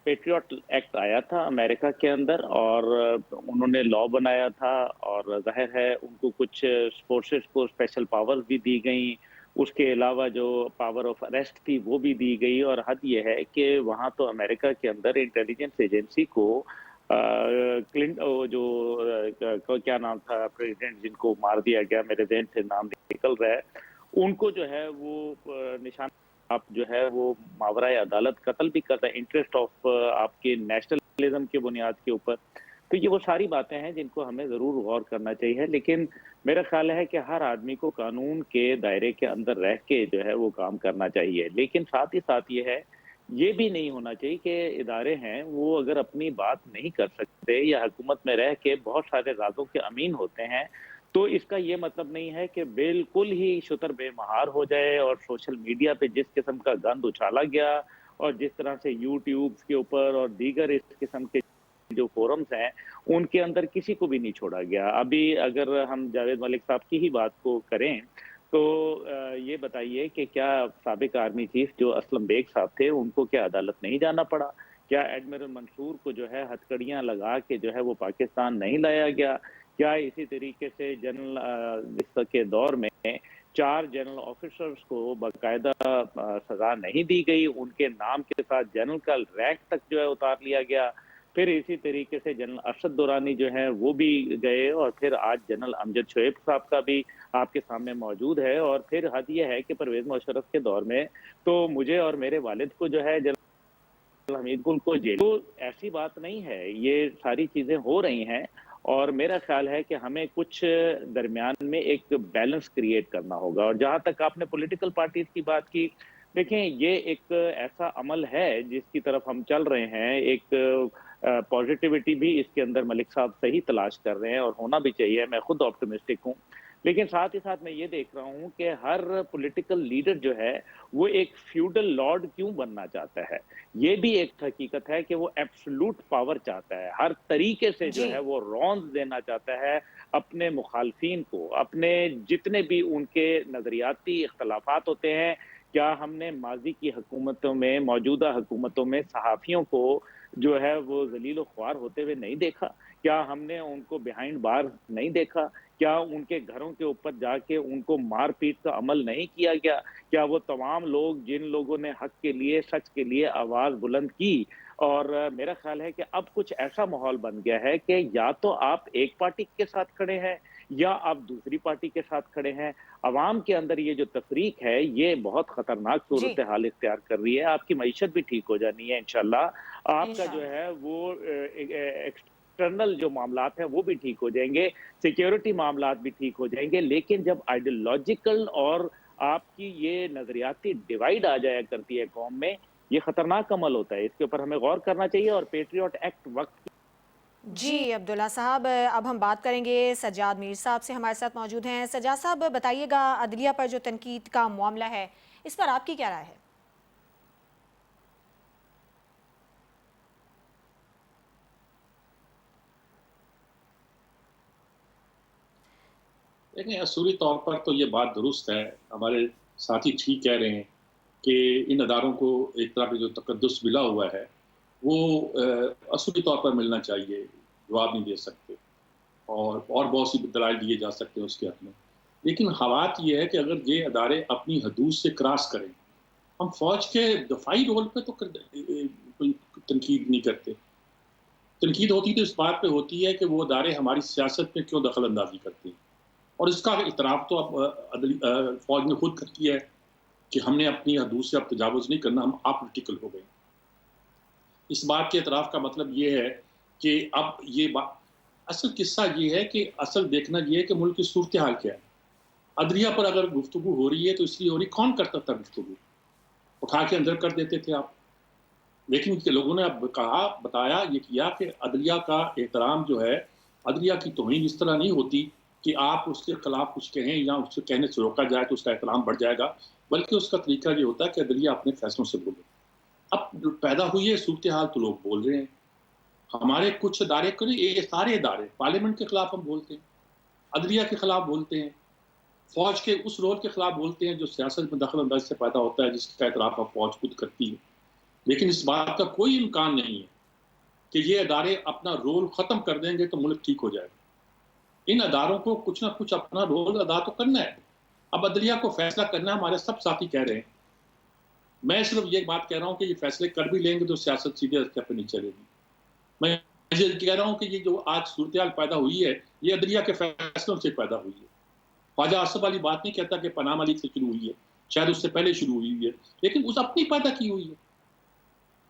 पेट्रियट एक्ट आया था अमेरिका के अंदर और उन्होंने लॉ बनाया था और जाहिर है उनको कुछ फोर्सेस को स्पेशल पावर्स भी दी गई। उसके अलावा जो पावर ऑफ अरेस्ट थी वो भी दी गई और हद ये है कि वहाँ तो अमेरिका के अंदर इंटेलिजेंस एजेंसी को क्लिंट वो जो क्या नाम था प्रेसिडेंट जिनको मार दिया गया, मेरे ज़हन से नाम निकल रहा है, उनको जो है वो निशाना आप जो है वो मावरा अदालत कत्ल भी करता है इंटरेस्ट ऑफ आपके नेशनलिज्म के बुनियाद के ऊपर। तो ये वो सारी बातें हैं जिनको हमें ज़रूर गौर करना चाहिए, लेकिन मेरा ख्याल है कि हर आदमी को कानून के दायरे के अंदर रह के जो है वो काम करना चाहिए। लेकिन साथ ही साथ ये भी नहीं होना चाहिए कि इदारे हैं वो अगर अपनी बात नहीं कर सकते या हुकूमत में रह के बहुत सारे राजों के अमीन होते हैं, तो इसका ये मतलब नहीं है कि बिल्कुल ही शुतर बेमहार हो जाए और सोशल मीडिया पे जिस किस्म का गंद उछाला गया और जिस तरह से यूट्यूब के ऊपर और दीगर इस किस्म के जो फोरम्स हैं उनके अंदर किसी को भी नहीं छोड़ा गया। अभी अगर हम जावेद मलिक साहब की ही बात को करें तो ये बताइए कि क्या साबिक आर्मी चीफ जो असलम बेग साहब थे उनको क्या अदालत नहीं जाना पड़ा? क्या एडमिरल मंसूर को जो है हथकड़ियां लगा के जो है वो पाकिस्तान नहीं लाया गया? क्या इसी तरीके से जनरल के दौर में 4 जनरल ऑफिसर्स को बाकायदा सजा नहीं दी गई, उनके नाम के साथ जनरल का रैंक तक जो है उतार लिया गया। फिर इसी तरीके से जनरल अरशद दुरानी जो है वो भी गए और फिर आज जनरल अमजद शोएब साहब का भी आपके सामने मौजूद है। और फिर हद ये है कि परवेज मुशर्रफ के दौर में तो मुझे और मेरे वालिद को जो है जनरल हमीद गुल को जेल, तो ऐसी बात नहीं है, ये सारी चीजें हो रही हैं और मेरा ख्याल है कि हमें कुछ दरमियान में एक बैलेंस क्रिएट करना होगा। और जहां तक आपने पॉलिटिकल पार्टीज की बात की, देखें ये एक ऐसा अमल है जिसकी तरफ हम चल रहे हैं, एक पॉजिटिविटी भी इसके अंदर मलिक साहब सही तलाश कर रहे हैं और होना भी चाहिए, मैं खुद ऑप्टिमिस्टिक हूँ। लेकिन साथ ही साथ मैं ये देख रहा हूँ कि हर पॉलिटिकल लीडर जो है वो एक फ्यूडल लॉर्ड क्यों बनना चाहता है। ये भी एक हकीकत है कि वो एब्सोल्यूट पावर चाहता है, हर तरीके से जो जी। है वो रौंद देना चाहता है अपने मुखालफिन को, अपने जितने भी उनके नजरियाती इख्तलाफात होते हैं। क्या हमने माजी की हुकूमतों में, मौजूदा हुकूमतों में सहाफ़ियों को जो है वो ज़लील ख्वार होते हुए नहीं देखा? क्या हमने उनको बिहाइंड बार नहीं देखा? क्या उनके घरों के ऊपर जाके उनको मार पीट का अमल नहीं किया गया? क्या वो तमाम लोग जिन लोगों ने हक के लिए, सच के लिए आवाज़ बुलंद की? और मेरा ख्याल है कि अब कुछ ऐसा माहौल बन गया है कि या तो आप एक पार्टी के साथ खड़े हैं या आप दूसरी पार्टी के साथ खड़े हैं। अवाम के अंदर ये जो तफरीक है ये बहुत खतरनाक जी। सूरत हाल इख्तियार कर रही है। आपकी मईशत भी ठीक हो जानी है इंशाल्लाह। आपका जो इंशाल्लाह। है वो एक्सटर्नल जो मामलात हैं वो भी ठीक हो जाएंगे, सिक्योरिटी मामलात भी ठीक हो जाएंगे। लेकिन जब आइडियोलॉजिकल और आपकी ये नजरियाती डिवाइड आ जाया करती है कौम में, ये खतरनाक अमल होता है। इसके ऊपर हमें गौर करना चाहिए और पेट्रियट एक्ट वक्त जी अब्दुल्ला साहब, अब हम बात करेंगे सज्जाद मीर साहब से, हमारे साथ मौजूद हैं। सज्जाद साहब बताइएगा, अदलिया पर जो तनकीद का मामला है इस पर आपकी क्या राय है? देखें, असूली तौर पर तो ये बात दुरुस्त है, हमारे साथी ठीक कह रहे हैं कि इन अदारों को एक तरह का जो तकद्दुस मिला हुआ है वो असूली तौर पर मिलना चाहिए, जवाब नहीं दे सकते और बहुत सी दलाइल दिए जा सकते हैं उसके हक में। लेकिन हालात ये है कि अगर ये अदारे अपनी हदूद से क्रॉस करें, हम फौज के दफाई रोल पे तो कोई तनकीद नहीं करते। तनकीद होती तो इस बात पे होती है कि वो अदारे हमारी सियासत में क्यों दखल अंदाजी करते हैं, और इसका इतराफ़ तो अब फौज ने खुद कर किया है कि हमने अपनी हदूद से अब तजावुज़ नहीं करना, हम अपोलिटिकल हो गए। इस बात के इतराफ़ का मतलब ये है कि अब ये बात, असल किस्सा ये है कि असल देखना ये है कि मुल्क की सूरत हाल क्या है। अदलिया पर अगर गुफ्तगू हो रही है तो इसलिए हो रही, कौन करता था गुफ्तगू? उठा के अंदर कर देते थे आप। लेकिन लोगों ने अब बताया ये किया कि अदलिया का एहतराम जो है, अदलिया की तौहीन इस तरह नहीं होती कि आप उसके खिलाफ कुछ कहें या उससे कहने से रोका जाए तो उसका एहतराम बढ़ जाएगा, बल्कि उसका तरीका ये होता है कि अदलिया अपने फैसलों से बोले। अब जो पैदा हुई है सूरत हाल तो लोग बोल रहे हैं, हमारे कुछ अदारे को नहीं, ये सारे अदारे, पार्लियामेंट के खिलाफ हम बोलते हैं, अदलिया के खिलाफ बोलते हैं, फौज के उस रोल के खिलाफ बोलते हैं जो सियासत में दखल अंदाजी से पैदा होता है, जिसका एतराफ़ अब फौज खुद करती है। लेकिन इस बात का कोई इम्कान नहीं है कि ये अदारे अपना रोल ख़त्म कर देंगे तो मुल्क ठीक हो जाएगा। इन अदारों को कुछ ना कुछ अपना रोल अदा तो करना है। अब अदलिया को फैसला करना है, हमारे सब साथी कह रहे हैं। मैं सिर्फ ये बात कह रहा हूँ कि ये फैसले कर भी लेंगे तो सियासत सीधे रास्ते पर नहीं चलेगी। मैं ये कह रहा हूँ कि ये जो आज सूरत पैदा हुई है, ये अदलिया के फैसलों से पैदा हुई है। ख्वाजा आसफ वाली बात नहीं कहता कि पनामा लीग से शुरू हुई है, शायद उससे पहले शुरू हुई है, लेकिन उस अपनी पैदा की हुई है।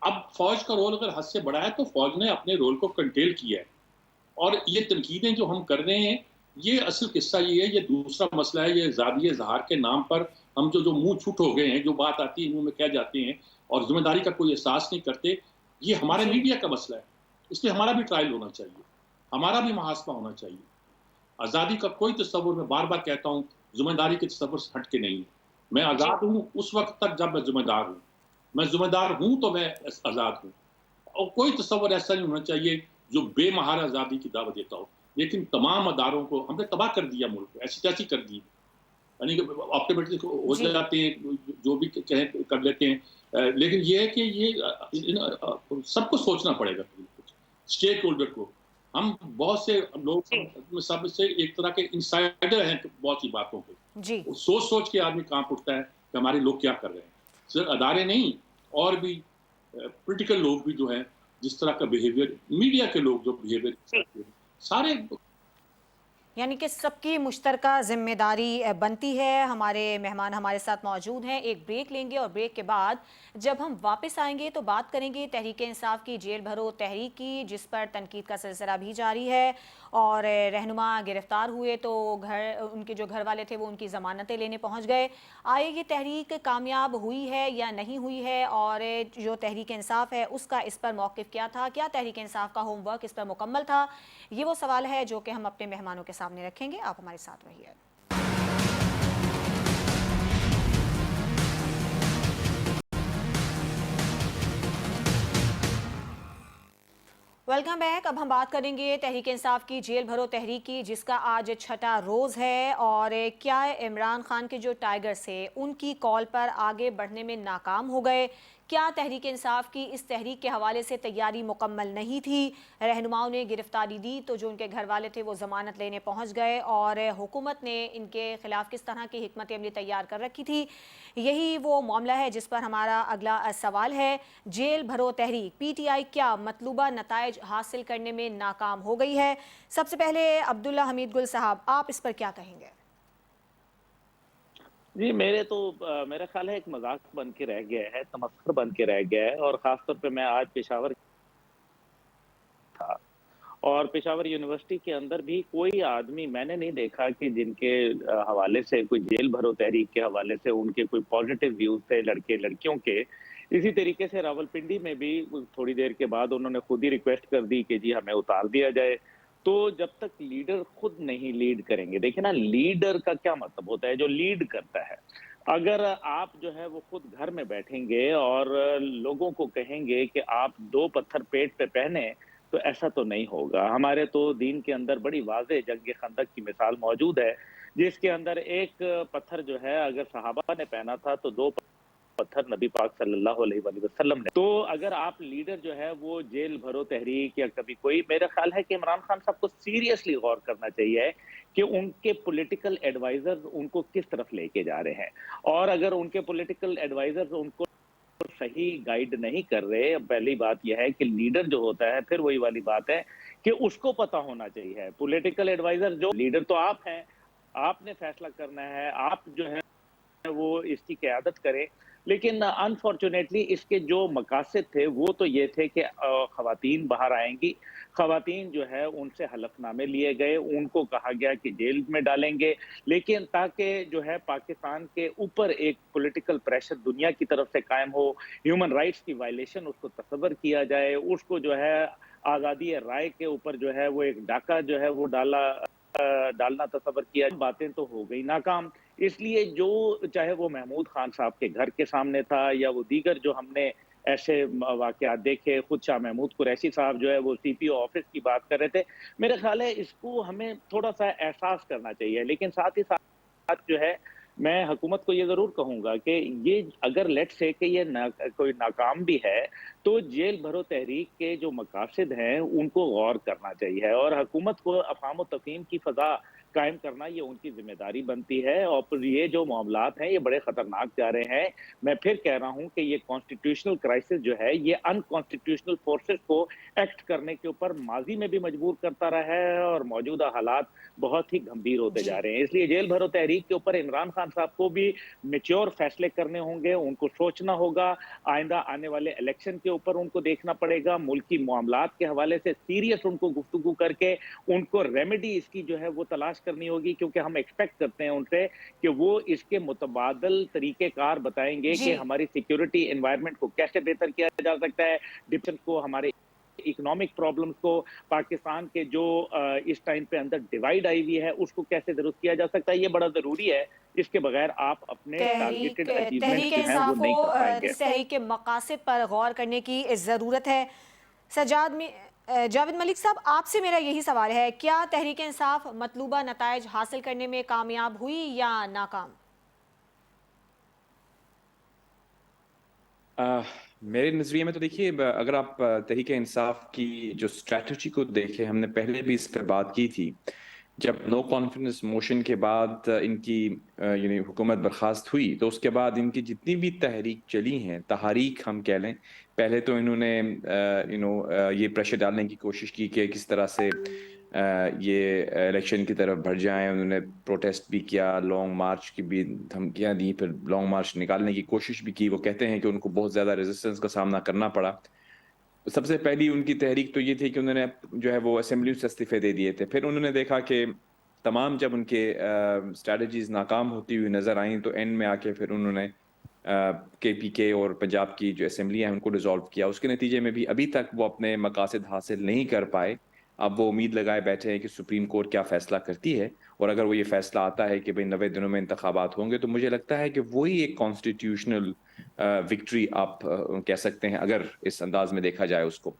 अब फौज का रोल अगर हद से बड़ा है तो फौज ने अपने रोल को कंटेल किया है। और ये तनकीदें जो हम कर रहे हैं, ये असल किस्सा ये है, ये दूसरा मसला है, ये आज़ादी इज़हार के नाम पर हम जो मुंह छूट हो गए हैं, जो बात आती है मुंह में कह जाते हैं और जिम्मेदारी का कोई एहसास नहीं करते। ये हमारे मीडिया का मसला है, इसलिए हमारा भी ट्रायल होना चाहिए, हमारा भी मुहासबा होना चाहिए। आज़ादी का कोई तस्वुर, मैं बार बार कहता हूँ, जिम्मेदारी के तस्वुर से हट के नहीं है। मैं आज़ाद हूँ उस वक्त तक जब मैं जिम्मेदार हूँ, मैं जिम्मेदार हूँ तो मैं आज़ाद हूँ। और कोई तस्वुर ऐसा नहीं होना चाहिए जो बेमहार आज़ादी की दावत देता हो। लेकिन तमाम अदारों को हमने तबाह कर दिया, मुल्क को ऐसी तैसी कर दी, यानी कि ऑप्टिमिस्टिक हो जाते हैं, जो भी कहें कर लेते हैं। लेकिन ये है कि ये सबको सोचना पड़ेगा, स्टेक होल्डर को। हम बहुत से लोग सब से एक तरह के इंसाइडर हैं बहुत सी बातों पे। जी सोच सोच के आदमी कांप उठता है कि हमारे लोग क्या कर रहे हैं। सिर्फ अदारे नहीं, और भी पॉलिटिकल लोग भी जो हैं, जिस तरह का बिहेवियर, मीडिया के लोग जो बिहेवियर, सारे। यानी कि सबकी मुश्तरका जिम्मेदारी बनती है। हमारे मेहमान हमारे साथ मौजूद हैं। एक ब्रेक लेंगे और ब्रेक के बाद जब हम वापस आएंगे तो बात करेंगे तहरीक इंसाफ की जेल भरो तहरीक की, जिस पर तनकीद का सिलसिला भी जारी है। और रहनुमा गिरफ्तार हुए तो उनके जो घर वाले थे वो उनकी ज़मानतें लेने पहुंच गए। आए ये तहरीक कामयाब हुई है या नहीं हुई है, और जो तहरीक इंसाफ है उसका इस पर मौक़िफ़ क्या था, क्या तहरीक इंसाफ का होमवर्क इस पर मुकम्मल था, ये वो सवाल है जो कि हम अपने मेहमानों के सामने रखेंगे। आप हमारे साथ रहिए। Welcome back. अब हम बात करेंगे तहरीक इंसाफ की जेल भरो तहरीक की, जिसका आज छठा रोज़ है। और क्या इमरान खान के जो टाइगर्स है उनकी कॉल पर आगे बढ़ने में नाकाम हो गए? क्या तहरीक इंसाफ की इस तहरीक के हवाले से तैयारी मुकम्मल नहीं थी? रहनुमाओं ने गिरफ्तारी दी तो जो उनके घर वाले थे वो ज़मानत लेने पहुंच गए, और हुकूमत ने इनके खिलाफ किस तरह की हिकमत अमली तैयार कर रखी थी? यही वो मामला है जिस पर हमारा अगला सवाल है। जेल भरो तहरीक, PTI क्या मतलूबा नताइज हासिल करने में नाकाम हो गई है? सबसे पहले अब्दुल्ला हमीद गुल साहब, आप इस पर क्या कहेंगे? जी, मेरा ख्याल है एक मजाक बन के रह गया है, तमस्खुर बन के रह गया है। और खासतौर पे मैं आज पेशावर था, और पेशावर यूनिवर्सिटी के अंदर भी कोई आदमी मैंने नहीं देखा कि जिनके हवाले से, कोई जेल भरो तहरीक के हवाले से उनके कोई पॉजिटिव व्यूज थे लड़के लड़कियों के। इसी तरीके से रावलपिंडी में भी थोड़ी देर के बाद उन्होंने खुद ही रिक्वेस्ट कर दी कि जी हमें उतार दिया जाए। तो जब तक लीडर खुद नहीं लीड करेंगे, देखिए ना, लीडर का क्या मतलब होता है, जो लीड करता है। अगर आप जो है वो खुद घर में बैठेंगे और लोगों को कहेंगे कि आप 2 पत्थर पेट पे पहने, तो ऐसा तो नहीं होगा। हमारे तो दीन के अंदर बड़ी वाज़ेह जंग खंदक की मिसाल मौजूद है, जिसके अंदर एक पत्थर जो है अगर सहाबा ने पहना था तो 2 पत्थर नबी पाक सल्लल्लाहु अलैहि वसल्लम ने। तो अगर आप लीडर जो है वो जेल भरो तहरीक या कभी कोई, मेरा ख्याल है कि इमरान खान साहब को सीरियसली गौर करना चाहिए कि उनके पॉलिटिकल एडवाइजर्स उनको किस तरफ लेके जा रहे हैं। और अगर उनके पॉलिटिकल एडवाइजर्स उनको सही गाइड नहीं कर रहे, पहली बात यह है कि लीडर जो होता है, फिर वही वाली बात है कि उसको पता होना चाहिए। पॉलिटिकल एडवाइजर जो, लीडर तो आप हैं, आपने फैसला करना है, आप जो है वो इसकी क़यादत करें। लेकिन अनफॉर्चुनेटली इसके जो मकासद थे वो तो ये थे कि ख़वातीन बाहर आएंगी, ख़वातीन जो है उनसे हलफनामे लिए गए, उनको कहा गया कि जेल में डालेंगे, लेकिन ताकि जो है पाकिस्तान के ऊपर एक पॉलिटिकल प्रेशर दुनिया की तरफ से कायम हो, ह्यूमन राइट्स की वायलेशन उसको तस्वर किया जाए, उसको जो है आज़ादी राय के ऊपर जो है वो एक डाका जो है वो डालना तस्वर किया। बातें तो हो गई नाकाम। इसलिए जो चाहे वो महमूद खान साहब के घर के सामने था या वो दीगर जो हमने ऐसे वाक़यात देखे। खुद शाह महमूद कुरैशी साहब जो है वो सीपीओ ऑफिस की बात कर रहे थे। मेरा ख़्याल है इसको हमें थोड़ा-सा एहसास करना चाहिए, लेकिन साथ ही साथ जो है मैं हुकूमत को ये ज़रूर कहूँगा कि ये अगर लेट्स से कि ये कोई नाकाम भी है, तो जेल भरो तहरीक के जो मकासद हैं, उनको गौर करना चाहिए और हुकूमत को अफ़हाम व तफ़हीम की फ़ज़ा कायम करना ये उनकी ज़िम्मेदारी बनती है और फिर ये जो मामलात हैं, ये बड़े ख़तरनाक जा रहे हैं। मैं फिर कह रहा हूँ कि ये कॉन्स्टिट्यूशनल क्राइसिस जो है, ये अनकॉन्स्टिट्यूशनल फोर्सेस को एक्ट करने के ऊपर माज़ी में भी मजबूर करता रहा है और मौजूदा हालात बहुत ही गंभीर होते जा रहे हैं। इसलिए जेल भरो तहरीक के ऊपर इमरान खान साहब को भी मैच्योर फैसले करने होंगे, उनको सोचना होगा, आइंदा आने वाले इलेक्शन के ऊपर उनको देखना पड़ेगा, मुल्की मामलात के हवाले से सीरियस उनको गुफ्तगू करके उनको रेमेडी इसकी जो है वो तलाश करनी होगी, क्योंकि हम एक्सपेक्ट करते हैं उनसे कि वो इसके मुतबादल तरीक़ेकार बताएँगे कि हमारी सिक्योरिटी एनवायरनमेंट को कैसे बेहतर किया जा सकता है, डिफेंस को, हमारे इकोनॉमिक प्रॉब्लम्स को, पाकिस्तान के जो इस टाइम पे अंदर डिवाइड आई हुई है, उसको कैसे दुरुस्त किया जा सकता है, ये बड़ा ज़रूरी है। इसके बगैर आप अपने टारगेटेड अचीवमेंट जो हैं वो नहीं कर पाएँगे। तहरीक के मकासद पर गौर करने की ज़रूरत है। सज्जाद में जावेद मलिक साहब, आपसे मेरा यही सवाल है, क्या तहरीक इंसाफ मतलूबा नताइज हासिल करने में कामयाब हुई या नाकाम? मेरे नज़रिए में तो देखिए, अगर आप तहरीक इंसाफ की जो स्ट्रैटेजी को देखें, हमने पहले भी इस पर बात की थी। जब नो कॉन्फिडेंस मोशन के बाद इनकी यानी हुकूमत बर्खास्त हुई, तो उसके बाद इनकी जितनी भी तहरीक चली हैं, तहारीक हम कह लें, पहले तो इन्होंने ये प्रेशर डालने की कोशिश की कि किस तरह से ये इलेक्शन की तरफ बढ़ जाएं। उन्होंने प्रोटेस्ट भी किया, लॉन्ग मार्च की भी धमकियां दी, फिर लॉन्ग मार्च निकालने की कोशिश भी की। वो कहते हैं कि उनको बहुत ज़्यादा रेजिस्टेंस का सामना करना पड़ा। सबसे पहली उनकी तहरीक तो ये थी कि उन्होंने जो है वो असेंबली से इस्तीफे दे दिए थे। फिर उन्होंने देखा कि तमाम जब उनके स्ट्रैटेजीज नाकाम होती हुई नज़र आई, तो एंड में आके फिर उन्होंने केपीके और पंजाब की जो असेंबलियां हैं उनको डिसॉल्व किया। उसके नतीजे में भी अभी तक वो अपने मकासद हासिल नहीं कर पाए। अब वो उम्मीद लगाए बैठे हैं कि सुप्रीम कोर्ट क्या फैसला करती है, और अगर वो ये फैसला आता है कि भाई 90 दिनों में इंतखाबात होंगे, तो मुझे लगता है कि वही एक कॉन्स्टिट्यूशनल विक्ट्री आप कह सकते हैं, अगर इस अंदाज में देखा जाए उसको।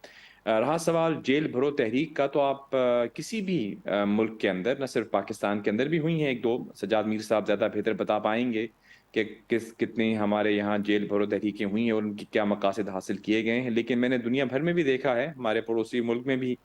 रहा सवाल जेल भरो तहरीक का, तो आप किसी भी मुल्क के अंदर, न सिर्फ पाकिस्तान के अंदर भी हुई हैं एक दो, सज्जाद मीर साहब ज़्यादा बेहतर बता पाएंगे कि कितनी हमारे यहाँ जेल भरो तहरीकें हुई हैं और उनकी क्या मकासद हासिल किए गए हैं। लेकिन मैंने दुनिया भर में भी देखा है, हमारे पड़ोसी मुल्क में भी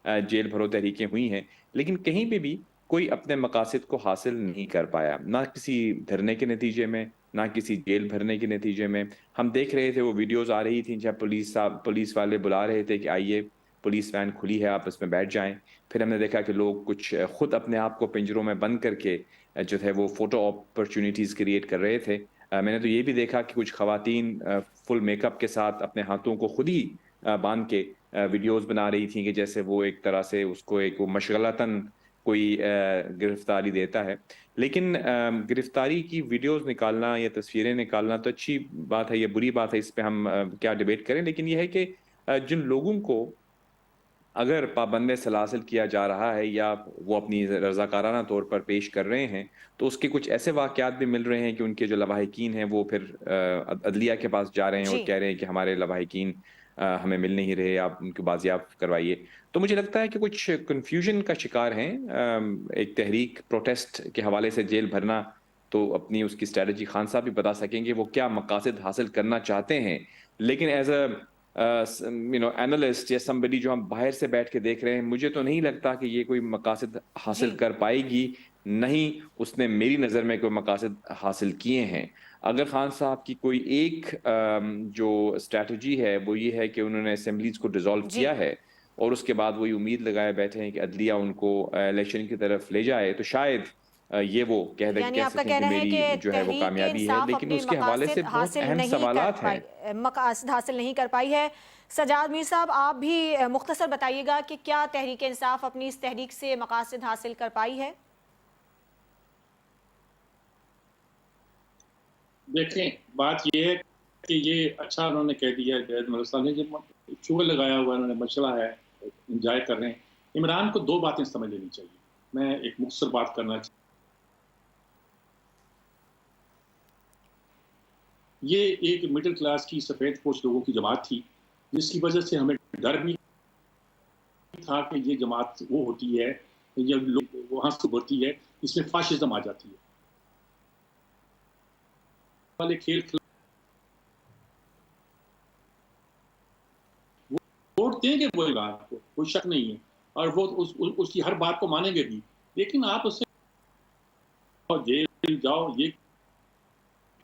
जेल भरो तहरीकें हुई हैं, लेकिन कहीं पे भी कोई अपने मकासद को हासिल नहीं कर पाया, ना किसी धरने के नतीजे में, ना किसी जेल भरने के नतीजे में। हम देख रहे थे, वो वीडियोस आ रही थी जब पुलिस वाले बुला रहे थे कि आइए, पुलिस वैन खुली है, आप इसमें बैठ जाएं। फिर हमने देखा कि लोग कुछ खुद अपने आप को पिंजरों में बंद करके जो है वो फोटो अपॉर्चुनिटीज क्रिएट कर रहे थे। मैंने तो ये भी देखा कि कुछ खवातीन फुल मेकअप के साथ अपने हाथों को खुद ही बांध के वीडियोस बना रही थी कि जैसे वो एक तरह से उसको एक वो मशगलतन कोई गिरफ्तारी देता है। लेकिन गिरफ्तारी की वीडियोस निकालना या तस्वीरें निकालना तो अच्छी बात है या बुरी बात है, इस पे हम क्या डिबेट करें। लेकिन यह है कि जिन लोगों को अगर पाबंद सलासिल किया जा रहा है या वो अपनी रज़ाकाराना तौर पर पेश कर रहे हैं, तो उसके कुछ ऐसे वाक़यात भी मिल रहे हैं कि उनके जो लवाहिकीन हैं वो फिर अदलिया के पास जा रहे हैं और जी। कह रहे हैं कि हमारे लवाहिकीन हमें मिल नहीं रहे, आप उनको बाजियाब करवाइए। तो मुझे लगता है कि कुछ कन्फ्यूजन का शिकार हैं। एक तहरीक प्रोटेस्ट के हवाले से जेल भरना, तो अपनी उसकी स्ट्रैटेजी खान साहब भी बता सकेंगे वो क्या मकासद हासिल करना चाहते हैं। लेकिन एज अ एनालिस्ट या समबडी जो हम बाहर से बैठ के देख रहे हैं, मुझे तो नहीं लगता कि ये कोई मकासद हासिल जी। कर पाएगी। नहीं, उसने मेरी नज़र में कोई मकासद हासिल किए हैं। अगर खान साहब की कोई एक जो स्ट्रैटेजी है वो ये है कि उन्होंने असेंबलीज को डिसॉल्व जी। किया है और उसके बाद वही उम्मीद लगाए बैठे हैं कि अदलिया उनको इलेक्शन की तरफ ले जाए, तो शायद ये वो यानी कह आपका सकें कि कहना है मेरी कि जो है वो तहरीक कामयाबी है। इंसाफ लेकिन अपने उसके हवाले से मकासद बहुत हासिल अहम नहीं कर सवालात हैं। पाई, मकासद हासिल नहीं कर पाई है। सजाद मीर साहब, आप भी मुख्तसर बताइएगा कि क्या तहरीक इंसाफ अपनी इस तहरीक से मकासद हासिल कर पाई है? देखें, बात ये है कि ये अच्छा उन्होंने कह दिया जैद मलिक साहब ने, जो चूहे लगाया हुआ उन्होंने मशला है, इंजॉय कर रहे हैं। इमरान को दो बातें समझ लेनी चाहिए। मैं एक मुख्तसर बात करना ये एक मिडिल क्लास की सफ़ेद पोश लोगों की जमात थी, जिसकी वजह से हमें डर भी था कि ये जमात वो होती है, जब लोग वहाँ से उभरती है, इसमें फाशिज्म आ जाती है। वाले खेल वोट देंगे वो इमरान को, कोई शक नहीं है, और वो उसकी हर बात को मानेंगे भी, लेकिन आप उससे जेल जाओ, ये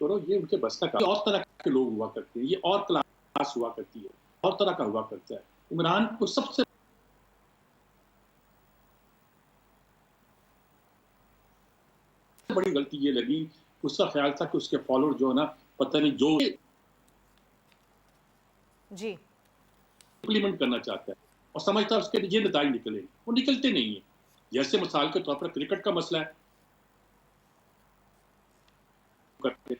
करो, ये उनके बस का काम। और तरह के लोग हुआ करते हैं, ये और क्लास हुआ करती है, और तरह का हुआ करता है। इमरान को सबसे बड़ी गलती ये लगी, उसका ख्याल था कि उसके फॉलोअर जो है ना, पता नहीं जो जी इम्प्लीमेंट करना चाहता है और समझता है उसके ये नतीजे निकले, वो निकलते नहीं है। जैसे मिसाल के तौर पर क्रिकेट का मसला है, करके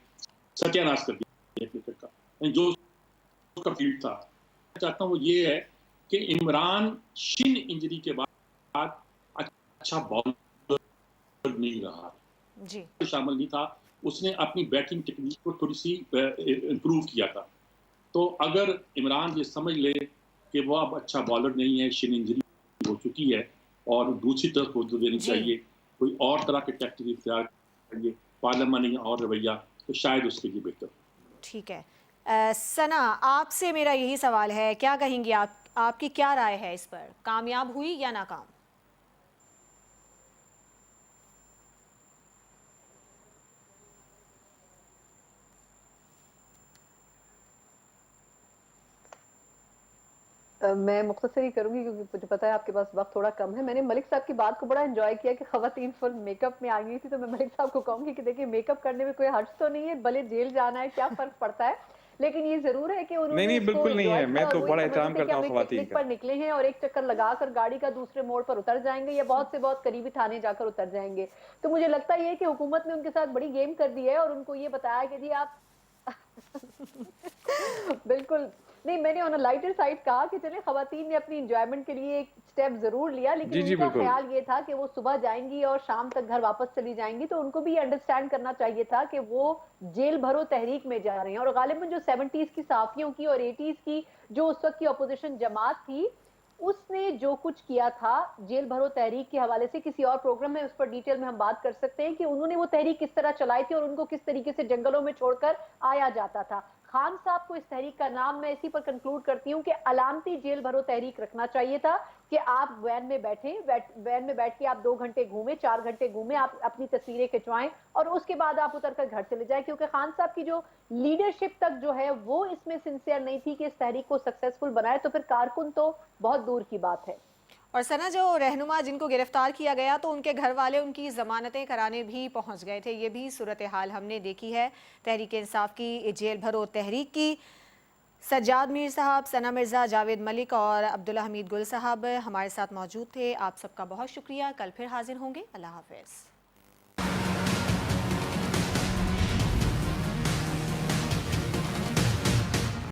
सत्यानाश कर दिया क्रिकेट का, जो उसका फील्ड था। चाहता हूँ वो ये है कि इमरान शिन इंजरी के बाद अच्छा बॉलर नहीं रहा, जी शामिल नहीं था, उसने अपनी बैटिंग टेक्निक को थोड़ी सी इम्प्रूव किया था। तो अगर इमरान ये समझ ले कि वो अब अच्छा बॉलर नहीं है, शिन इंजरी हो चुकी है और दूसरी तरफ तवज्जो देनी जी चाहिए, कोई और तरह के टैक्टिक इख्तियार करेंगे, पार्लियामानी और रवैया, तो शायद उसके लिए बेहतर हो। ठीक है। सना, आपसे मेरा यही सवाल है, क्या कहेंगी आप, आपकी क्या राय है इस पर, कामयाब हुई या नाकाम? मैं मुख्तसर ही करूंगी क्योंकि मुझे पता है आपके पास वक्त थोड़ा कम है। मैंने मलिक साहब की बात को बड़ा एंजॉय किया कि खवातीन फुल मेकअप में आ गई थी, तो मैं मलिक साहब को कहूंगी कि देखिए मेकअप करने में कोई हर्ज तो नहीं है, भले जेल जाना है, क्या फर्क पड़ता है, लेकिन ये जरूर है कि नहीं उन्होंने नहीं, उसको बिल्कुल नहीं एंजॉय है, किया मैं और तो वही बड़ा समझ रहे एहतराम थे कि करता हम हूँ एक खवातीन पिकनिक का। पर निकले हैं और एक चक्कर लगाकर गाड़ी का दूसरे मोड़ पर उतर जाएंगे या बहुत से बहुत करीबी थाने जाकर उतर जाएंगे। तो मुझे लगता है कि हुकूमत ने उनके साथ बड़ी गेम कर दी है और उनको ये बताया कि जी आप बिल्कुल नहीं, मैंने ऑन अ लाइटर साइड कहा कि चले खवातीन ने अपनी एंजॉयमेंट के लिए एक स्टेप जरूर लिया, लेकिन जी जी उनका बिल्कुल। ख्याल ये था कि वो सुबह जाएंगी और शाम तक घर वापस चली जाएंगी, तो उनको भी अंडरस्टैंड करना चाहिए था कि वो जेल भरो तहरीक में जा रहे हैं। और गालिबन जो 70s की साफियों की और 80s की जो उस वक्त की अपोजिशन जमात थी, उसने जो कुछ किया था जेल भरो तहरीक के हवाले से किसी और प्रोग्राम में उस पर डिटेल में हम बात कर सकते हैं कि उन्होंने वो तहरीक किस तरह चलाई थी और उनको किस तरीके से जंगलों में छोड़कर आया जाता था। खान साहब को इस तहरीक का नाम मैं इसी पर कंक्लूड करती हूँ कि अलामती जेल भरो तहरीक रखना चाहिए था कि आप वैन में बैठे, वैन में बैठ के आप 2 घंटे घूमे, 4 घंटे घूमे, आप अपनी तस्वीरें खिंचवाएं और उसके बाद आप उतर कर घर चले जाए, क्योंकि खान साहब की जो लीडरशिप तक जो है वो इसमें सिंसियर नहीं थी कि इस तहरीक को सक्सेसफुल बनाए, तो फिर कारकुन तो बहुत दूर की बात है। और सना, जो रहनुमा जिनको गिरफ्तार किया गया तो उनके घर वाले उनकी ज़मानतें कराने भी पहुंच गए थे, ये भी सूरत हाल हमने देखी है तहरीक इंसाफ की जेल भरो तहरीक की। सज्जाद मीर साहब, सना मिर्ज़ा, जावेद मलिक और अब्दुल्ला हमीद गुल साहब हमारे साथ मौजूद थे। आप सबका बहुत शुक्रिया। कल फिर हाजिर होंगे। अल्लाह हाफिज़।